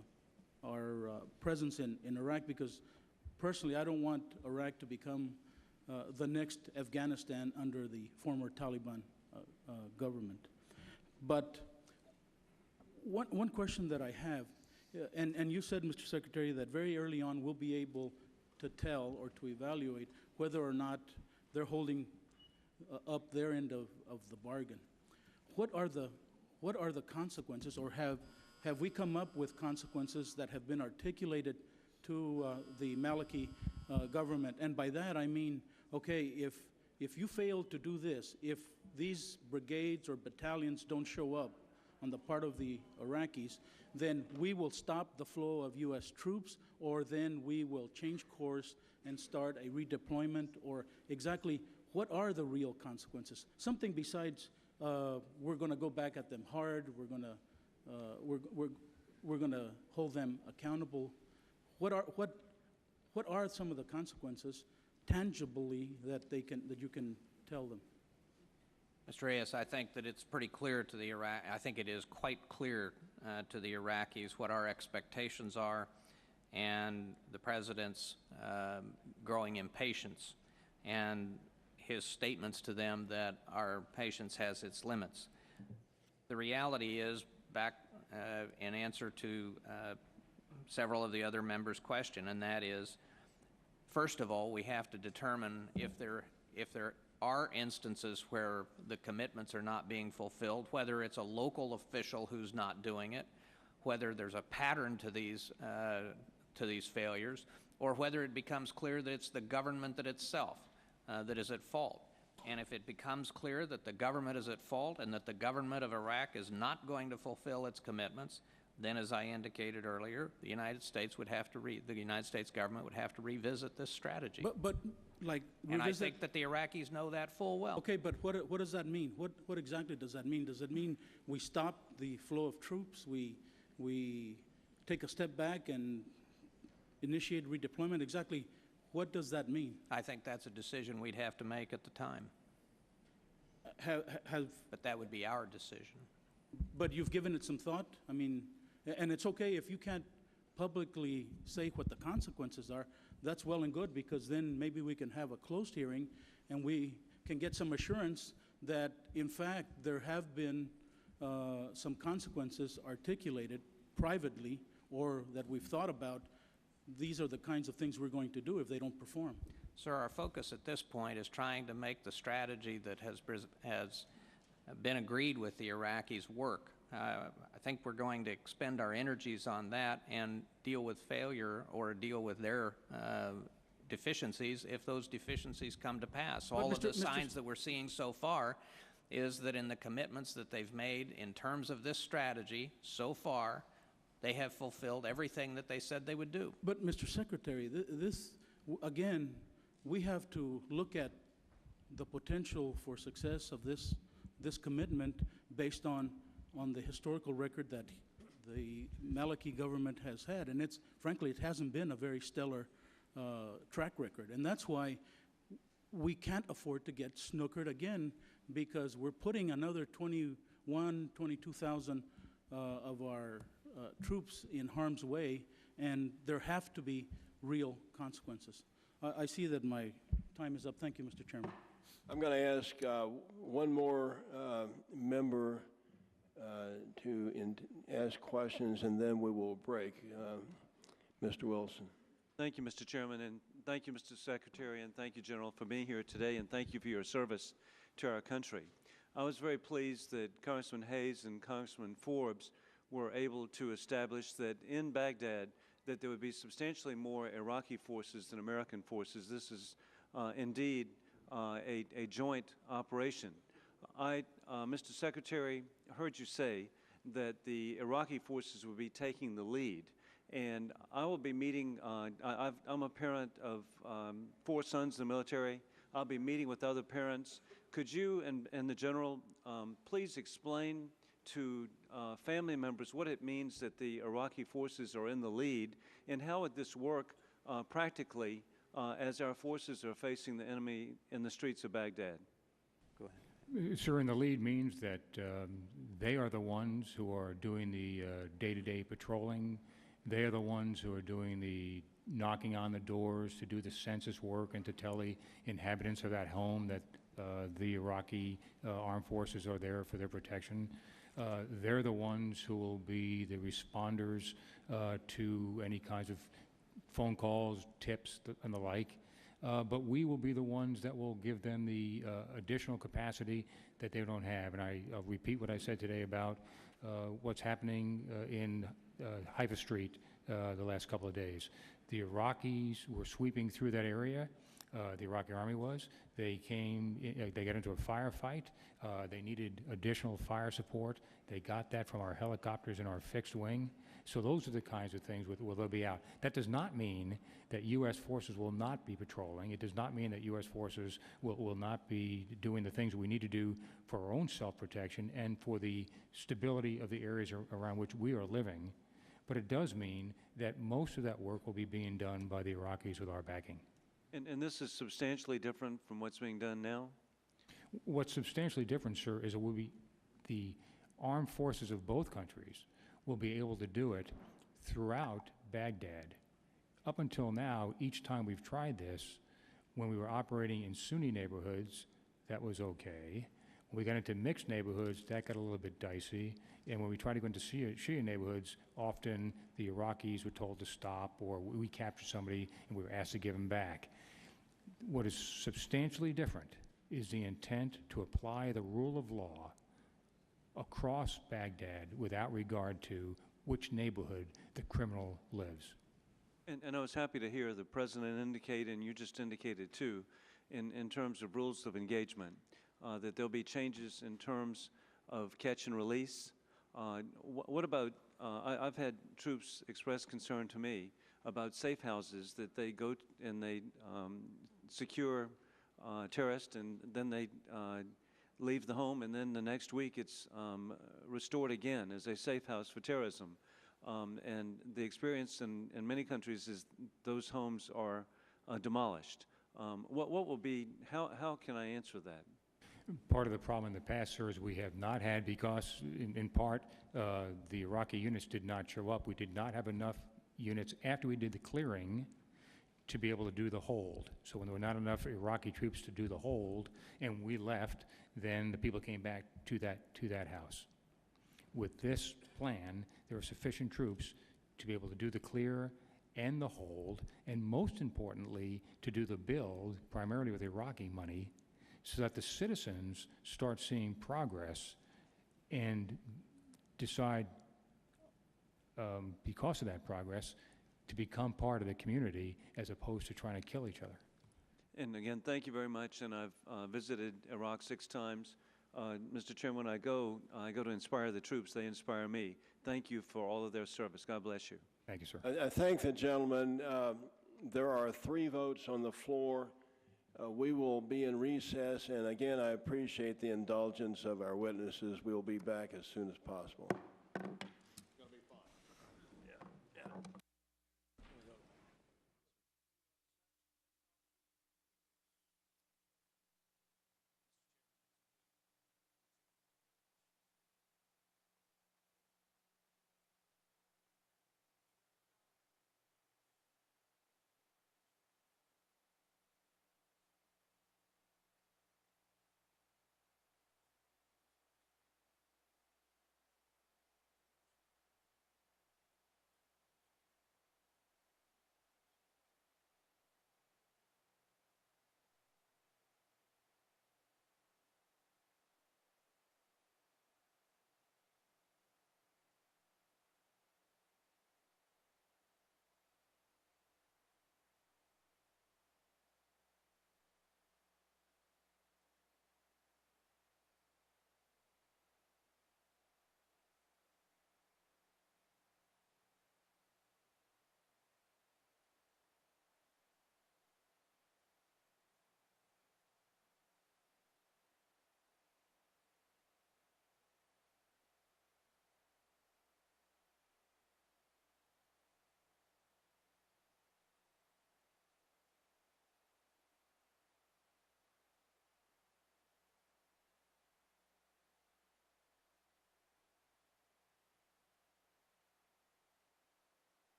presence in Iraq, because personally I don't want Iraq to become the next Afghanistan under the former Taliban government. But one question that I have, and you said, Mr. Secretary, that very early on we'll be able to tell or to evaluate whether or not they're holding up their end of the bargain. What are the consequences, or have we come up with consequences that have been articulated to the Maliki government? And by that I mean, okay, if you fail to do this, if these brigades or battalions don't show up on the part of the Iraqis, then we will stop the flow of U.S. troops, or then we will change course and start a redeployment, or exactly what are the real consequences? Something besides we're going to go back at them hard, we're going to hold them accountable. What are some of the consequences tangibly that you can tell them? Mr. Reyes, I think that it's pretty clear to the I think it is quite clear to the Iraqis what our expectations are, and the President's growing impatience and his statements to them that our patience has its limits. The reality is, back in answer to several of the other members' question, and that is, first of all, we have to determine if there are instances where the commitments are not being fulfilled, whether it's a local official who's not doing it, whether there's a pattern to these failures, or whether it becomes clear that it's the government that itself that is at fault. And if it becomes clear that the government is at fault and that the government of Iraq is not going to fulfill its commitments, then, as I indicated earlier, the United States government would have to revisit this strategy. But like, and I think that the Iraqis know that full well. Okay, but what does that mean? What exactly does that mean? Does it mean we stop the flow of troops, we take a step back and initiate redeployment? Exactly what does that mean? I think that's a decision we'd have to make at the time. But that would be our decision. But you've given it some thought? I mean, and it's okay if you can't publicly say what the consequences are. That's well and good, because then maybe we can have a closed hearing and we can get some assurance that, in fact, there have been some consequences articulated privately, or that we've thought about. These are the kinds of things we're going to do if they don't perform. Sir, our focus at this point is trying to make the strategy that has been agreed with the Iraqis work. I think we're going to expend our energies on that and deal with failure or deal with their deficiencies if those deficiencies come to pass. All of the signs that we're seeing so far is that in the commitments that they've made in terms of this strategy so far, they have fulfilled everything that they said they would do. But, Mr. Secretary, again, we have to look at the potential for success of this commitment based on the historical record that the Maliki government has had. And frankly, it hasn't been a very stellar track record. And that's why we can't afford to get snookered again, because we're putting another 22,000 of our troops in harm's way, and there have to be real consequences. I see that my time is up. Thank you, Mr. Chairman. I'm going to ask one more member to ask questions, and then we will break. Mr. Wilson. Thank you, Mr. Chairman, and Thank you, Mr. Secretary, and thank you, General, for being here today, and thank you for your service to our country. I was very pleased that Congressman Hayes and Congressman Forbes were able to establish that in Baghdad that there would be substantially more Iraqi forces than American forces. This is indeed a joint operation. Mr. Secretary, heard you say that the Iraqi forces will be taking the lead. And I will be meeting, I'm a parent of 4 sons in the military. I'll be meeting with other parents. Could you and the General please explain to family members what it means that the Iraqi forces are in the lead, and how would this work practically as our forces are facing the enemy in the streets of Baghdad? Go ahead. Sir, in the lead means that they are the ones who are doing the day-to-day patrolling. They are the ones who are doing the knocking on the doors to do the census work and to tell the inhabitants of that home that the Iraqi armed forces are there for their protection. They're the ones who will be the responders to any kinds of phone calls, tips, and the like. But we will be the ones that will give them the additional capacity that they don't have. And I'll repeat what I said today about what's happening in Haifa Street the last couple of days. The Iraqis were sweeping through that area. The Iraqi army was. They got into a firefight. They needed additional fire support. They got that from our helicopters and our fixed wing. So those are the kinds of things where they'll be out. That does not mean that U.S. forces will not be patrolling. It does not mean that U.S. forces will not be doing the things we need to do for our own self-protection and for the stability of the areas around which we are living. But it does mean that most of that work will be being done by the Iraqis with our backing. And this is substantially different from what's being done now? What's substantially different, sir, is it will be the armed forces of both countries will be able to do it throughout Baghdad. Up until now, each time we've tried this, when we were operating in Sunni neighborhoods, that was okay. When we got into mixed neighborhoods, that got a little bit dicey. And when we tried to go into Shia neighborhoods, often the Iraqis were told to stop, or we captured somebody and we were asked to give them back. What is substantially different is the intent to apply the rule of law across Baghdad without regard to which neighborhood the criminal lives. And I was happy to hear the President indicate, and you just indicated too, in terms of rules of engagement, that there'll be changes in terms of catch and release. What about, I've had troops express concern to me about safe houses that they go and they secure terrorists, and then they leave the home, and then the next week it's restored again as a safe house for terrorism. And the experience in many countries is those homes are demolished. What will be, how can I answer that? Part of the problem in the past, sir, is we have not had, because in part the Iraqi units did not show up. We did not have enough units after we did the clearing to be able to do the hold. So when there were not enough Iraqi troops to do the hold and we left, then the people came back to that house. With this plan, there are sufficient troops to be able to do the clear and the hold, and most importantly, to do the build, primarily with Iraqi money, so that the citizens start seeing progress and decide, because of that progress, to become part of the community as opposed to trying to kill each other. And again, thank you very much. And I've visited Iraq 6 times. Mr. Chairman, when I go to inspire the troops. They inspire me. Thank you for all of their service. God bless you. Thank you, sir. I thank the gentleman. There are 3 votes on the floor. We will be in recess, and again, I appreciate the indulgence of our witnesses. We'll be back as soon as possible.